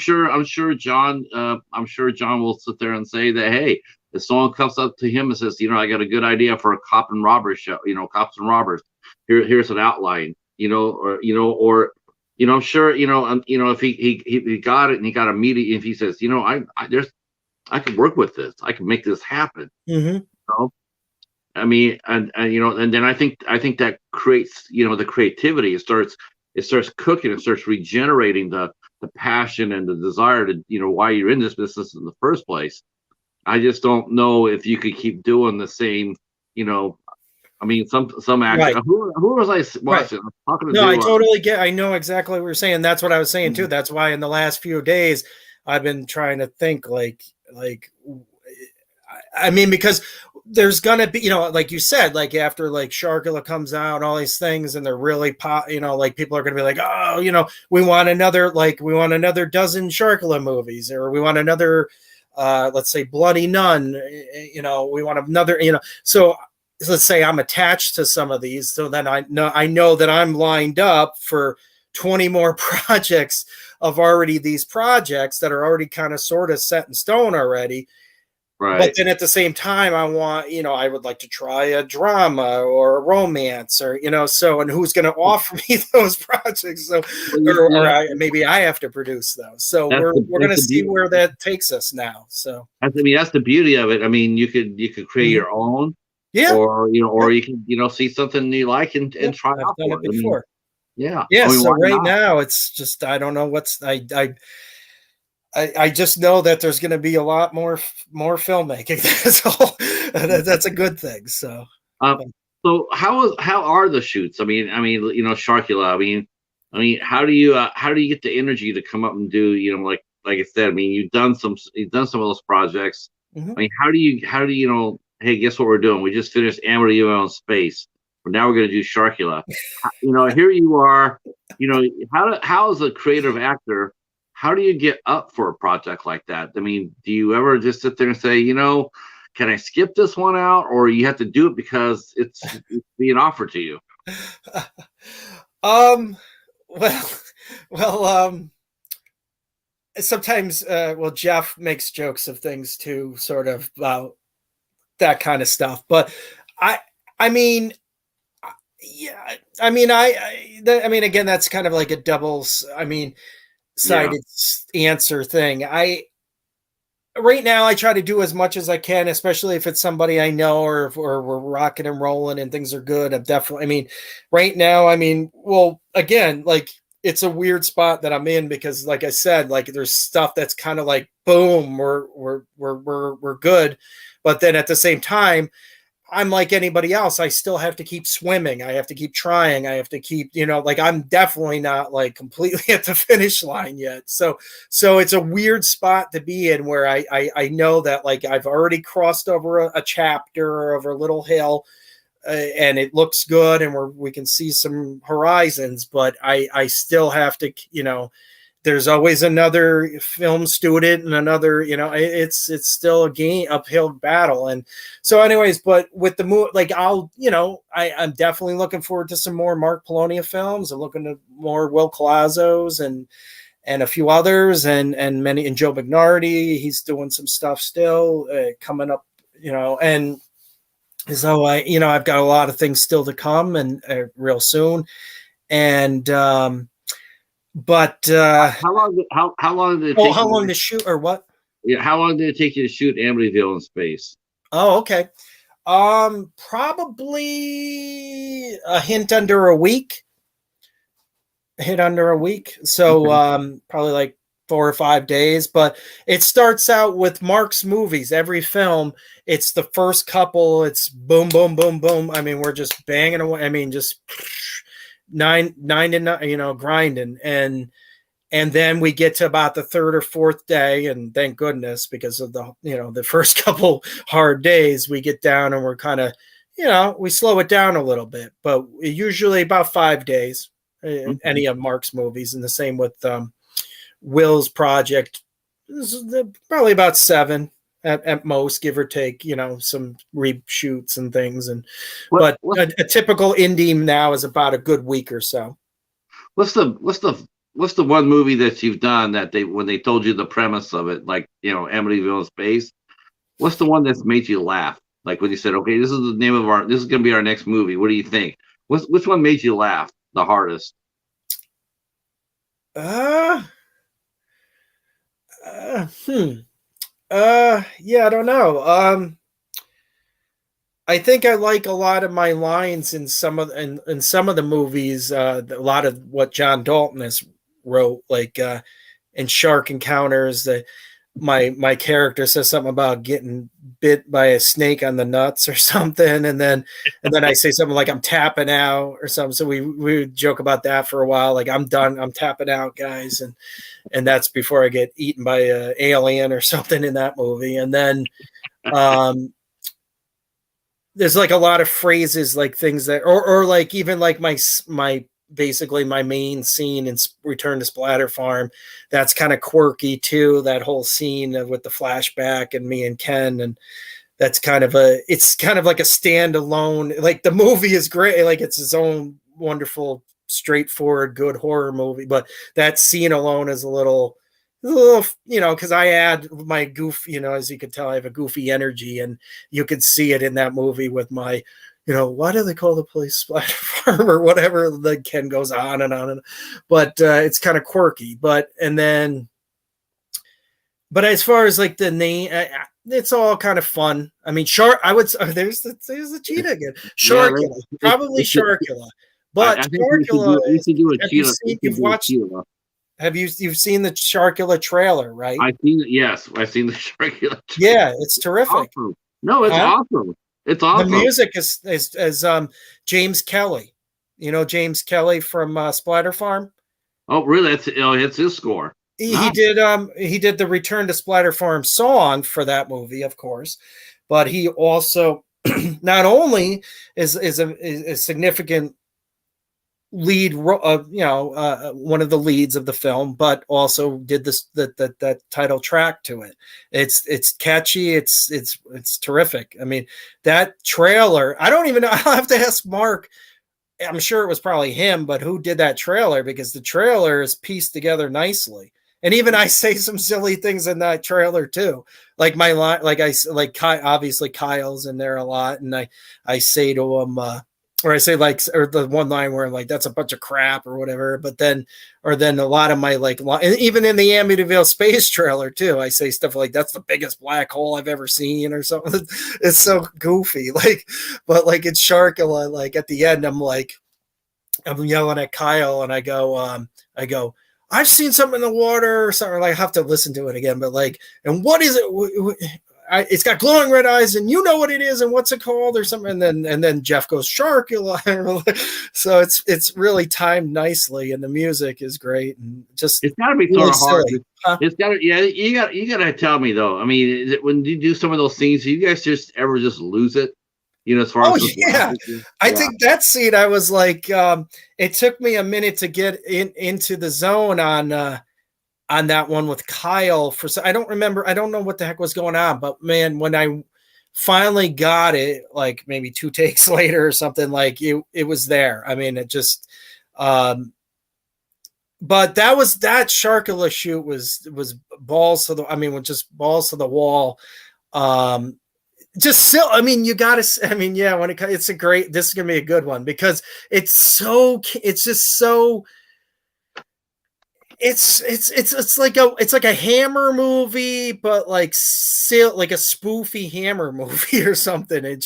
sure John will sit there and say that, hey, if someone comes up to him and says, I got a good idea for a cop and robber show, cops and robbers. Here's an outline, or I'm sure, if he got it and he got a meeting, if he says, I can work with this, I can make this happen. Mm-hmm. I mean, and then I think that creates, the creativity. It starts cooking, it starts regenerating the passion and the desire to, why you're in this business in the first place. I just don't know if you could keep doing the same, I mean, some actors. Right. Who was I watching? Right. I know exactly what you're saying. That's what I was saying too. That's why in the last few days I've been trying to think like I mean, because there's gonna be, like you said, like after like Sharkula comes out and all these things, and they're really like people are gonna be like, oh, we want another dozen Sharkula movies, or we want another let's say Bloody Nun, we want another, so let's say I'm attached to some of these, so then I know that I'm lined up for 20 more projects of already these projects that are already kind of sort of set in stone already. Right. But then at the same time, I want, I would like to try a drama or a romance or, so, and who's going to offer me those projects? So, maybe I have to produce those. So we're going to see where that takes us now. So, that's the beauty of it. I mean, you could create your own, or you can see something you like and try out for it. Before. Yeah. So right now it's just, I don't know what's, I just know that there's going to be a lot more filmmaking. That's all. That's a good thing. So, so how are the shoots? I mean, Sharkula. I mean, how do you get the energy to come up and do, like I said, I mean, you've done some of those projects. I mean, how do you hey, guess what we're doing? We just finished Amityville In Space. Now we're going to do Sharkula. Here you are. How as a creative actor, how do you get up for a project like that? I mean, do you ever just sit there and say, can I skip this one out, or you have to do it because it's being offered to you? Sometimes, Jeff makes jokes of things too, sort of about that kind of stuff. But I mean, again, that's kind of like a sided answer thing. Right now I try to do as much as I can, especially if it's somebody I know or we're rocking and rolling and things are good. I'm definitely, right now, again, like it's a weird spot that I'm in because like I said, like there's stuff that's kind of like, boom, we're good. But then at the same time, I'm like anybody else. I still have to keep swimming. I have to keep trying. I have to keep, like I'm definitely not like completely at the finish line yet. So it's a weird spot to be in where I know that like I've already crossed over a chapter over a little hill and it looks good and we can see some horizons, but I still have to, there's always another film student and another, it's still a uphill battle. And so anyways, but with the movie, like I'm definitely looking forward to some more Mark Polonia films. I'm looking at more Will Colazzo's and a few others and Joe Magnardi. He's doing some stuff still coming up, and so I've got a lot of things still to come and real soon. And, but how long did it take how long to shoot or what? Yeah, how long did it take you to shoot Amityville In Space? Oh, okay. Probably a hint under a week. So probably like 4 or 5 days, but it starts out with Mark's movies. Every film, it's the first couple, it's boom, boom, boom, boom. I mean, we're just banging away. Just nine to nine, grinding. And then we get to about the third or fourth day, and thank goodness, because of the first couple hard days, we get down and we're kind of, we slow it down a little bit, but usually about 5 days, any of Mark's movies. And the same with Will's project, probably about 7 at most, give or take, some reshoots and things. And but a typical indie now is about a good week or so. What's the one movie that you've done that when they told you the premise of it, like Amityville In Space, what's the one that's made you laugh? Like when you said, okay, this is the name of this is going to be our next movie. What do you think? Which one made you laugh the hardest? Yeah, I don't know. I think I like a lot of my lines in some of the movies. A lot of what John Dalton has wrote, like in Shark Encounters, my character says something about getting bit by a snake on the nuts or something, and then I say something like I'm tapping out or something. So we joke about that for a while, like I'm done, I'm tapping out, guys, and that's before I get eaten by an alien or something in that movie. And then there's like a lot of phrases, like things that, or like even like my basically my main scene in Return to Splatter Farm, that's kind of quirky too. That whole scene with the flashback and me and Ken, and that's it's kind of like a standalone. Like the movie is great, like it's its own wonderful straightforward, good horror movie. But that scene alone is a little, because I add my goof, as you could tell, I have a goofy energy, and you could see it in that movie with my, why do they call the place Splatter Farm or whatever? The Ken goes on and on, but it's kind of quirky. But as far as like the name, it's all kind of fun. I mean, I would. There's the cheetah again. Sharkula, probably Sharkula, but I think Sharkula. You've seen the Sharkula trailer, right? I've seen it. Yes, I've seen the Sharkula. Yeah, it's terrific. Awesome. No, it's awesome. It's awesome. The music is James Kelly. James Kelly from Splatter Farm. Oh, really? It's his score. He did the Return to Splatter Farm song for that movie, of course, but he also not only is a significant lead, one of the leads of the film, but also did that title track to it. It's catchy. It's terrific. I mean, that trailer, I don't even know. I'll have to ask Mark. I'm sure it was probably him, but who did that trailer? Because the trailer is pieced together nicely. And even I say some silly things in that trailer too. Like my line, obviously Kyle's in there a lot. And I say to him, or I say or the one line where I'm like, that's a bunch of crap or whatever. But then a lot of my and even in the Amityville Space trailer too, I say stuff like, that's the biggest black hole I've ever seen or something. It's so goofy. But it's Sharkula, at the end, I'm yelling at Kyle and I go, I've seen something in the water or something. I have to listen to it again, but and what is it? It's got glowing red eyes, and you know what it is, and what's it called, or something. And then Jeff goes Sharkula. So it's really timed nicely, and the music is great, and just it's got to be sort of hard. Huh? It's got to, you got to tell me though. I mean, when you do some of those scenes, do you guys just ever just lose it? As far as I think that scene, I was like, it took me a minute to get into the zone on that one with Kyle. I don't remember. I don't know what the heck was going on, but man, when I finally got it, maybe 2 takes later or something, it was there. I mean, it just, but that Sharkula shoot was balls to just balls to the wall. Just still, you gotta, this is gonna be a good one because it's like a Hammer movie, but like a spoofy Hammer movie or something.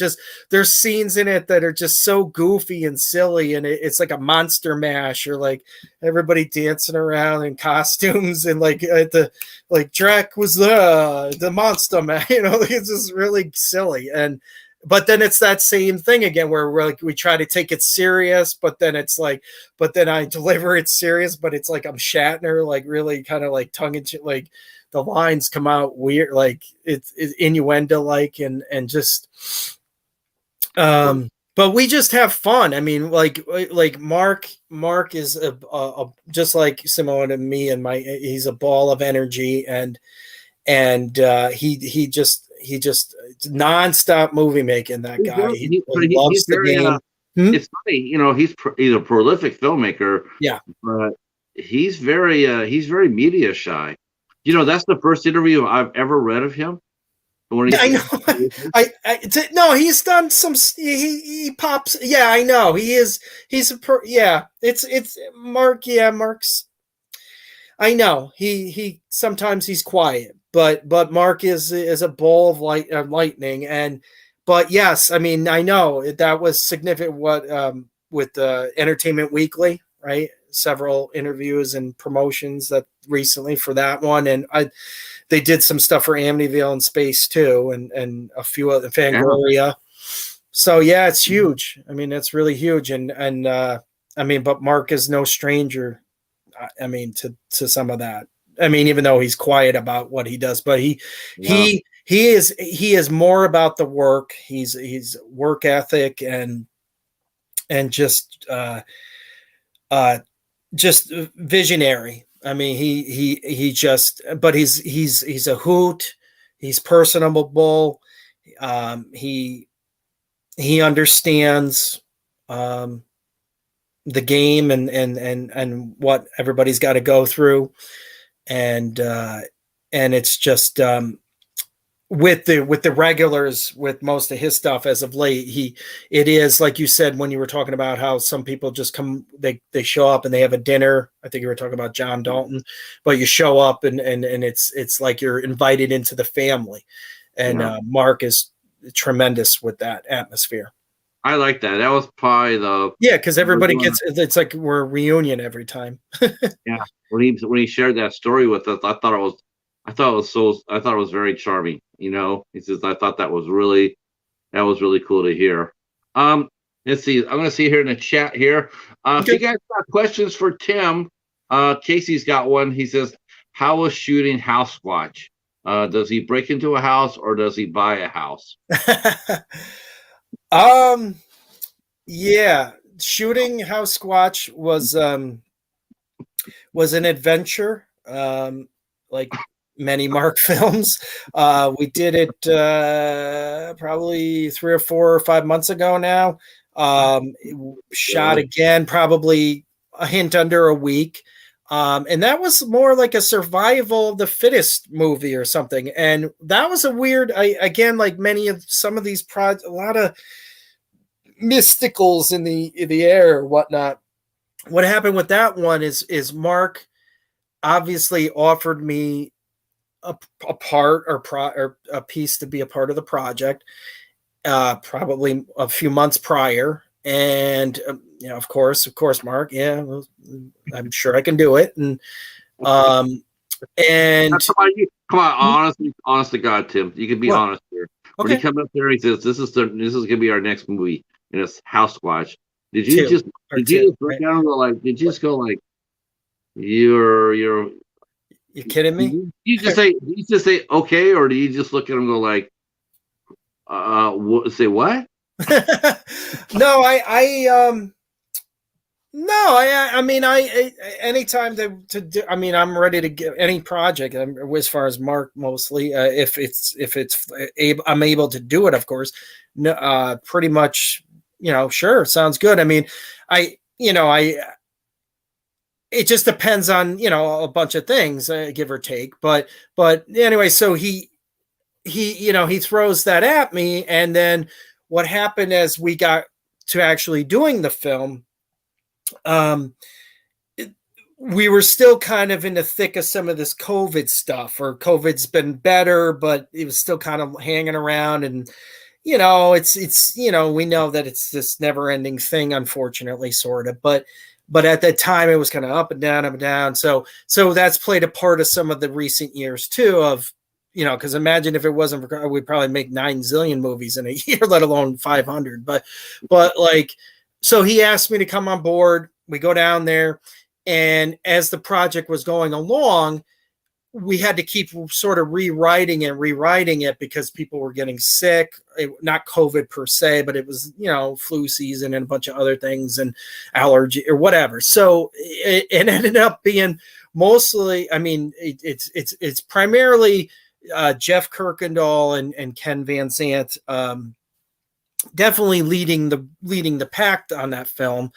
There's scenes in it that are just so goofy and silly, and it's like a Monster Mash, or everybody dancing around in costumes, and Drek was the Monster Mash, it's just really silly. But then it's that same thing again where we try to take it serious, but then I deliver it serious, but it's like I'm Shatner, really kind of tongue in cheek, the lines come out weird, it's innuendo and just but we just have fun. I mean, Mark is a just like Simone and me, and he's a ball of energy, and he just nonstop movie making. That guy, he loves the game. It's funny, he's a prolific filmmaker. Yeah, but he's very media shy. That's the first interview I've ever read of him. I know. No, he's done some. He pops. Yeah, I know. He's It's Mark. Yeah, Mark's. I know. He sometimes he's quiet. But Mark is a ball of lightning, but yes, I mean, I know that was significant. With Entertainment Weekly, right? Several interviews and promotions that recently for that one, and they did some stuff for Amityville In Space too, and a few other Fangoria. So yeah, it's huge. I mean, it's really huge, but Mark is no stranger. To some of that. Even though he's quiet about what he does, but he is more about the work. He's work ethic and just visionary. He's a hoot. He's personable. He understands the game and what everybody's got to go through, and it's just with the regulars, with most of his stuff as of late, it is like you said when you were talking about how some people just come, they show up and they have a dinner. I think you were talking about John Dalton, but you show up and it's like you're invited into the family, and Mark is tremendous with that atmosphere. I like that. That was probably because everybody gets, it's like we're a reunion every time. Yeah, when he shared that story with us, I thought it was very charming. You know, he says I thought that was really cool to hear. Let's see. I'm going to see here in the chat here. If you guys got questions for Tim, Casey's got one. He says, "How was shooting House Squatch? Does he break into a house or does he buy a house?" Yeah, shooting House Squatch was an adventure, like many Mark films. We did it probably 3 or 4 or 5 months ago now. Shot again probably a hint under a week. And that was more like a survival of the fittest movie or something. And that was a weird, again, like some of these projects, a lot of mysticals in the air or whatnot. What happened with that one is Mark obviously offered me a part or a piece to be a part of the project, probably a few months prior. And of course, Mark, well, I'm sure I can do it. And come on, honest to God, Tim, you can be honest here. When he comes up there, he says, "This is gonna be our next movie, and it's House Squatch." Did you just break down and go like? Did you just go like, "You're kidding me?" Do you just say okay, or do you just look at him and go like, say what? No, I mean, anytime to do, I mean, I'm ready to get any project as far as Mark, mostly, if I'm able to do it, of course, pretty much, sure. Sounds good. I mean, it just depends on, a bunch of things, give or take, but anyway, so he throws that at me. And then what happened as we got to actually doing the film, we were still kind of in the thick of some of this COVID stuff, or COVID's been better, but it was still kind of hanging around. And, it's we know that it's this never ending thing, unfortunately, sort of, but at that time it was kind of up and down. So that's played a part of some of the recent years too, of, because imagine if it wasn't for, we'd probably make 9 zillion movies in a year, let alone 500. But like, so he asked me to come on board. We go down there, and as the project was going along, we had to keep sort of rewriting it because people were getting sick. Not COVID per se, but it was, flu season and a bunch of other things and allergy or whatever. So it ended up being mostly, I mean, it's primarily Jeff Kirkendall and Ken Van Sant, definitely leading the pack on that film.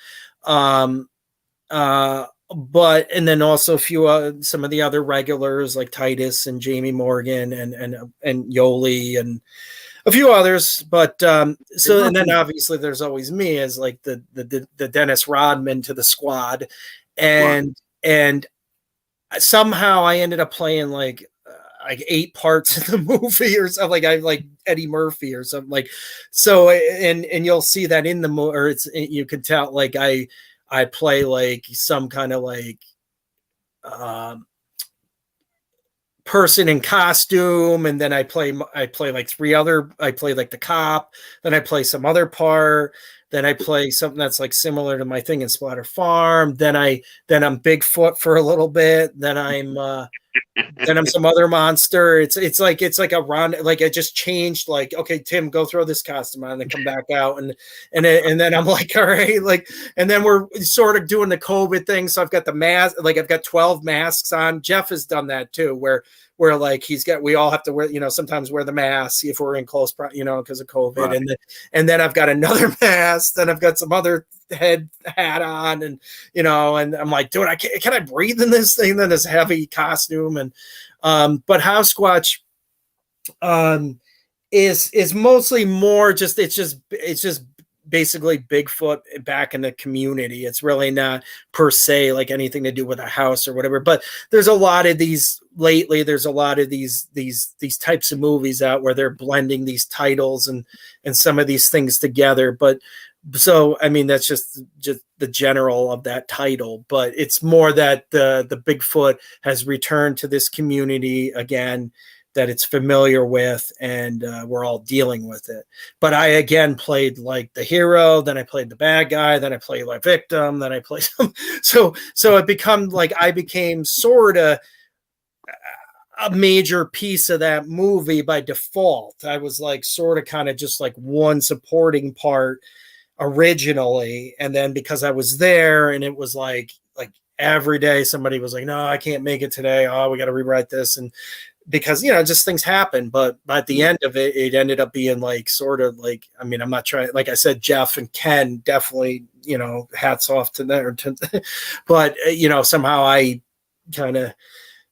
But and then also a few some of the other regulars like Titus and Jamie Morgan and Yoli and a few others. But so, and then obviously there's always me as like the Dennis Rodman to the squad, and somehow I ended up playing like 8 parts of the movie or something. Like I like Eddie Murphy or something, like, so, and you'll see that in the movie, or you can tell like I play like some kind of like person in costume, and then I play like 3 other, I play like the cop, then I play some other part, then I play something that's like similar to my thing in Splatter Farm, then I'm Bigfoot for a little bit, then I'm some other monster. It's like a run, like I just changed, like, okay, Tim, go throw this costume on and then come back out, and then I'm like, all right, like, and then we're sort of doing the COVID thing, so I've got the mask, like I've got 12 masks on. Jeff has done that too, where like we all have to wear, sometimes wear the mask if we're in close, because of COVID, right. And then I've got another mask, then I've got some other head hat on, and and I'm like, dude, can I breathe in this thing? Then this heavy costume, and but House Squatch is mostly more just it's just basically Bigfoot back in the community. It's really not per se like anything to do with a house or whatever. But there's a lot of these lately. There's a lot of these types of movies out where they're blending these titles and some of these things together. But so I mean that's just the general of that title. But it's more that the Bigfoot has returned to this community again, that it's familiar with, and we're all dealing with it. But I again played like the hero, then I played the bad guy, then I played like victim, then I played so it I became sort of a major piece of that movie by default. I was like sort of kind of just like one supporting part originally, and then because I was there and it was like every day somebody was like, no, I can't make it today, oh, we got to rewrite this, and because just things happen. But at the end of it, it ended up being like sort of like, I mean, I'm not trying, like I said, Jeff and Ken definitely, hats off to them. But somehow I kind of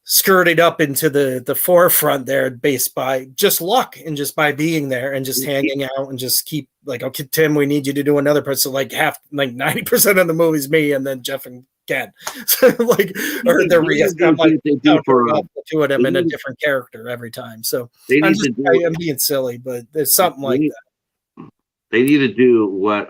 skirted up into the forefront there based by just luck and just by being there and just hanging out and just keep like, okay, Tim, we need you to do another person. So like 90% of the movie's me, and then Jeff and Ken. So like, or I'm like the two of them in a different character every time. So I'm being silly, but there's something like that. They need to do what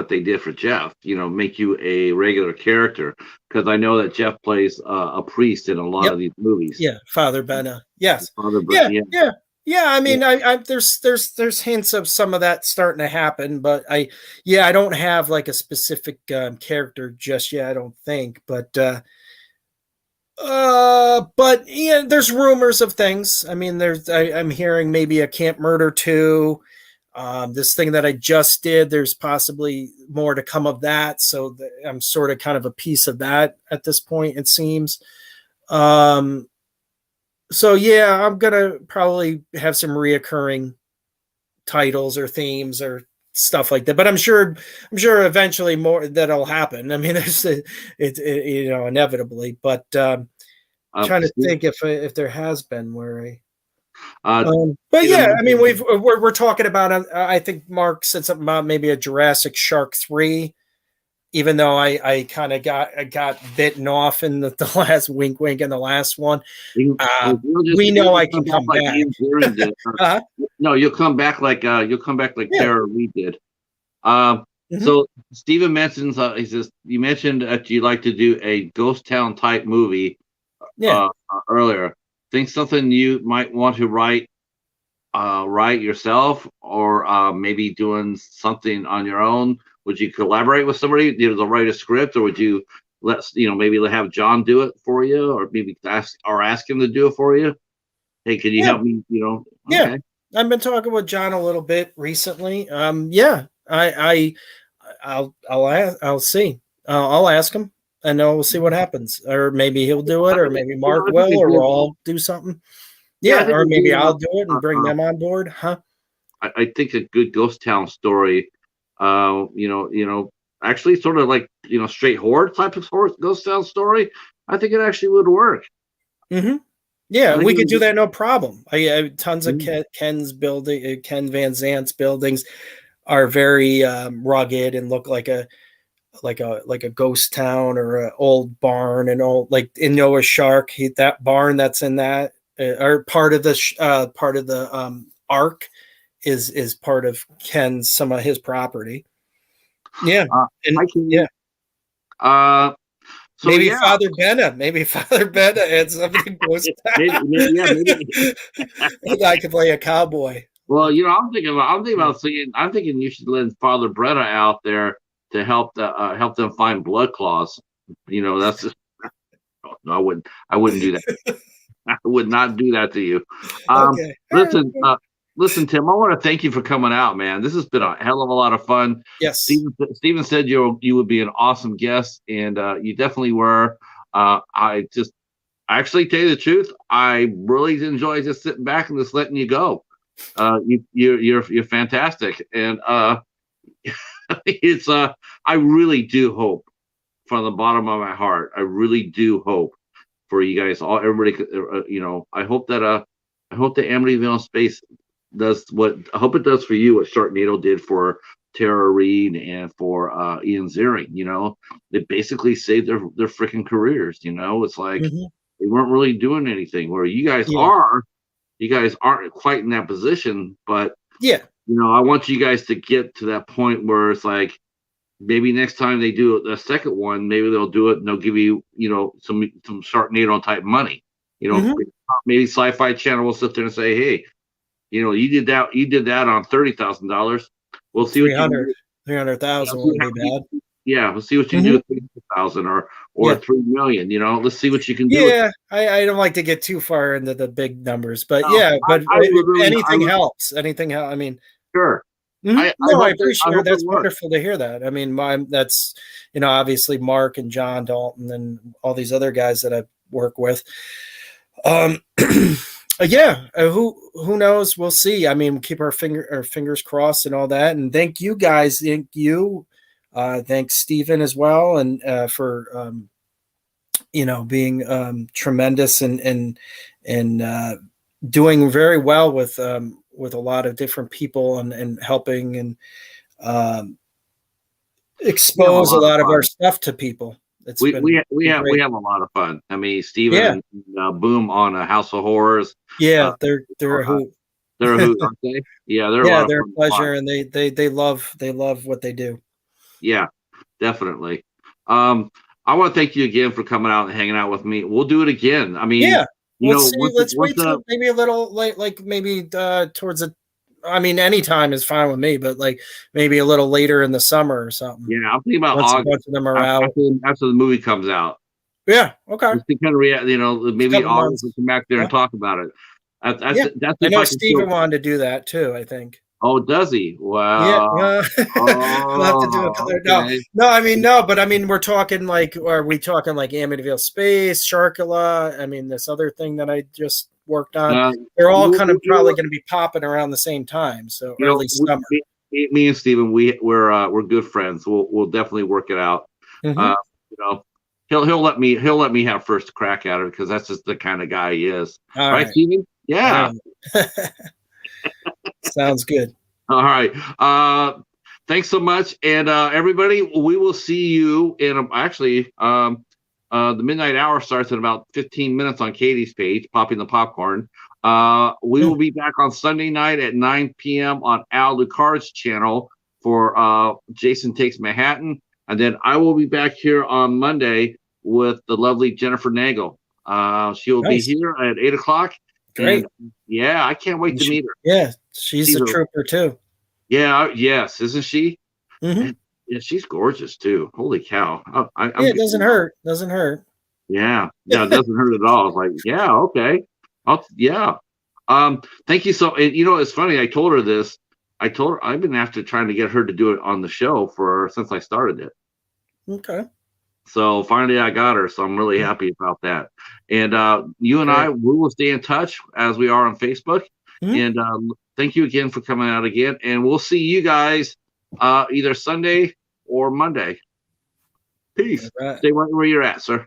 they did for Jeff, make you a regular character, because I know that Jeff plays a priest in a lot of these movies. Yeah, Father Benna. Yes. Yeah. I mean, I there's hints of some of that starting to happen, but I don't have like a specific character just yet, I don't think, but yeah, there's rumors of things. I mean, I'm hearing maybe a Camp Murder 2. This thing that I just did, there's possibly more to come of that. So I'm sort of kind of a piece of that at this point, it seems. So yeah, I'm gonna probably have some reoccurring titles or themes or stuff like that. But I'm sure eventually more that'll happen. I mean, inevitably. But trying to think if there has been where but yeah, I mean, we're talking about. I think Mark said something about maybe a Jurassic Shark 3. Even though I kind of got bitten off in the last wink in the last one, we know I can come back. No, you'll come back like Tara Reid did. So Steven mentions he says you mentioned that you like to do a ghost town type movie earlier. Think something you might want to write yourself, or maybe doing something on your own. Would you collaborate with somebody to write a script, or would you maybe have John do it for you, or maybe ask him to do it for you? Hey, can you help me? Yeah, I've been talking with John a little bit recently. I'll see. I'll ask him, and we'll see what happens. Or maybe he'll do it, or maybe Mark will, or we'll all do something. Yeah, or maybe I'll do it and bring them on board, huh? I think a good ghost town story. Actually sort of like, straight horror type of ghost town story. I think it actually would work. Mm-hmm. Yeah, we could do that, no problem. I have tons of Ken's building, Ken Van Zant's buildings are very rugged and look like a ghost town or an old barn, and all like in Noah's Shark. That barn that's in that or part of the ark is part of some of his property. Yeah. So maybe Father Benna had something close. Maybe. I could play a cowboy. Well, I'm thinking you should let Father Benna out there to help them find blood claws. That's just no, I wouldn't do that. I would not do that to you. Okay. Listen, Tim, I want to thank you for coming out, man. This has been a hell of a lot of fun. Yes. Steven said you would be an awesome guest, and you definitely were. I actually tell you the truth, I really enjoy just sitting back and just letting you go. You're fantastic, and it's I really do hope from the bottom of my heart. I really do hope for you guys all, everybody. I hope that Amityville In Space does what I hope it does for you. What Sharknado did for Tara Reid and for Ian Ziering. They basically saved their freaking careers. It's like they weren't really doing anything. Where you guys Yeah. are, you guys aren't quite in that position, but Yeah. I want you guys to get to that point where it's like, maybe next time they do the second one, maybe they'll do it and they'll give you, some Sharknado type money. Maybe Sci-Fi Channel will sit there and say, hey, you did that on $30,000. We'll see what you do. 300,000 wouldn't be bad. Yeah, we'll see what you can do with 300,000 or Yeah. 3 million. Let's see what you can do. Yeah, I don't like to get too far into the big numbers, but anything helps. Anything helps. I mean, sure. I appreciate it. That's wonderful to hear that. I mean, that's obviously Mark and John Dalton and all these other guys that I work with. Yeah, who knows? We'll see. I mean, keep our fingers crossed and all that. And thank you guys. Thank you. Thanks Stephen as well, and for being tremendous and doing very well with a lot of different people and helping and expose a lot of our stuff to people. We have a lot of fun. I mean, Stephen and Boom on House of Horrors. Yeah, they're a hoot. They're a hoot, aren't they? Yeah, they're a pleasure, and they love what they do. Yeah, definitely. I want to thank you again for coming out and hanging out with me. We'll do it again. I mean, let's wait till maybe a little like maybe towards the. I mean, any time is fine with me, but like maybe a little later in the summer or something. Yeah, I'm thinking about Once August. A bunch of them are out. After the movie comes out. Yeah. Okay. Just to kind of react, maybe August we come back there and talk about it. That's I know Steven wanted to do that too. I think. Oh, does he? Wow. Yeah. We'll have to do it. Okay. No. I mean, no, but I mean, we're talking like, are we talking like Amityville Space, Sharkula? I mean, this other thing that I just worked on. They're all kind of probably going to be popping around the same time. So early summer. Me and Steven, we're good friends. We'll definitely work it out. He'll let me have first crack at it because that's just the kind of guy he is. All right, Steven? Yeah. Sounds good. All right. Thanks so much. And everybody, we will see you in actually the midnight hour starts in about 15 minutes on Katie's page, Popping the Popcorn. We will be back on Sunday night at 9 p.m. on Al Lucard's channel for Jason Takes Manhattan. And then I will be back here on Monday with the lovely Jennifer Nagel. She will be here at 8 o'clock. Great. And, yeah, I can't wait to meet her. Yeah, she's a trooper too. Yeah, yes, isn't she? Mm-hmm. Yeah, she's gorgeous too. Holy cow! It doesn't hurt. Doesn't hurt. Yeah, it doesn't hurt at all. It's like, yeah, okay, thank you so. And it's funny. I told her this. I told her I've been after trying to get her to do it on the show since I started it. Okay. So finally I got her. So I'm really happy about that. And you and I, we will stay in touch as we are on Facebook. Mm-hmm. And thank you again for coming out again. And we'll see you guys either Sunday or Monday. Peace. Right. Stay right where you're at, sir.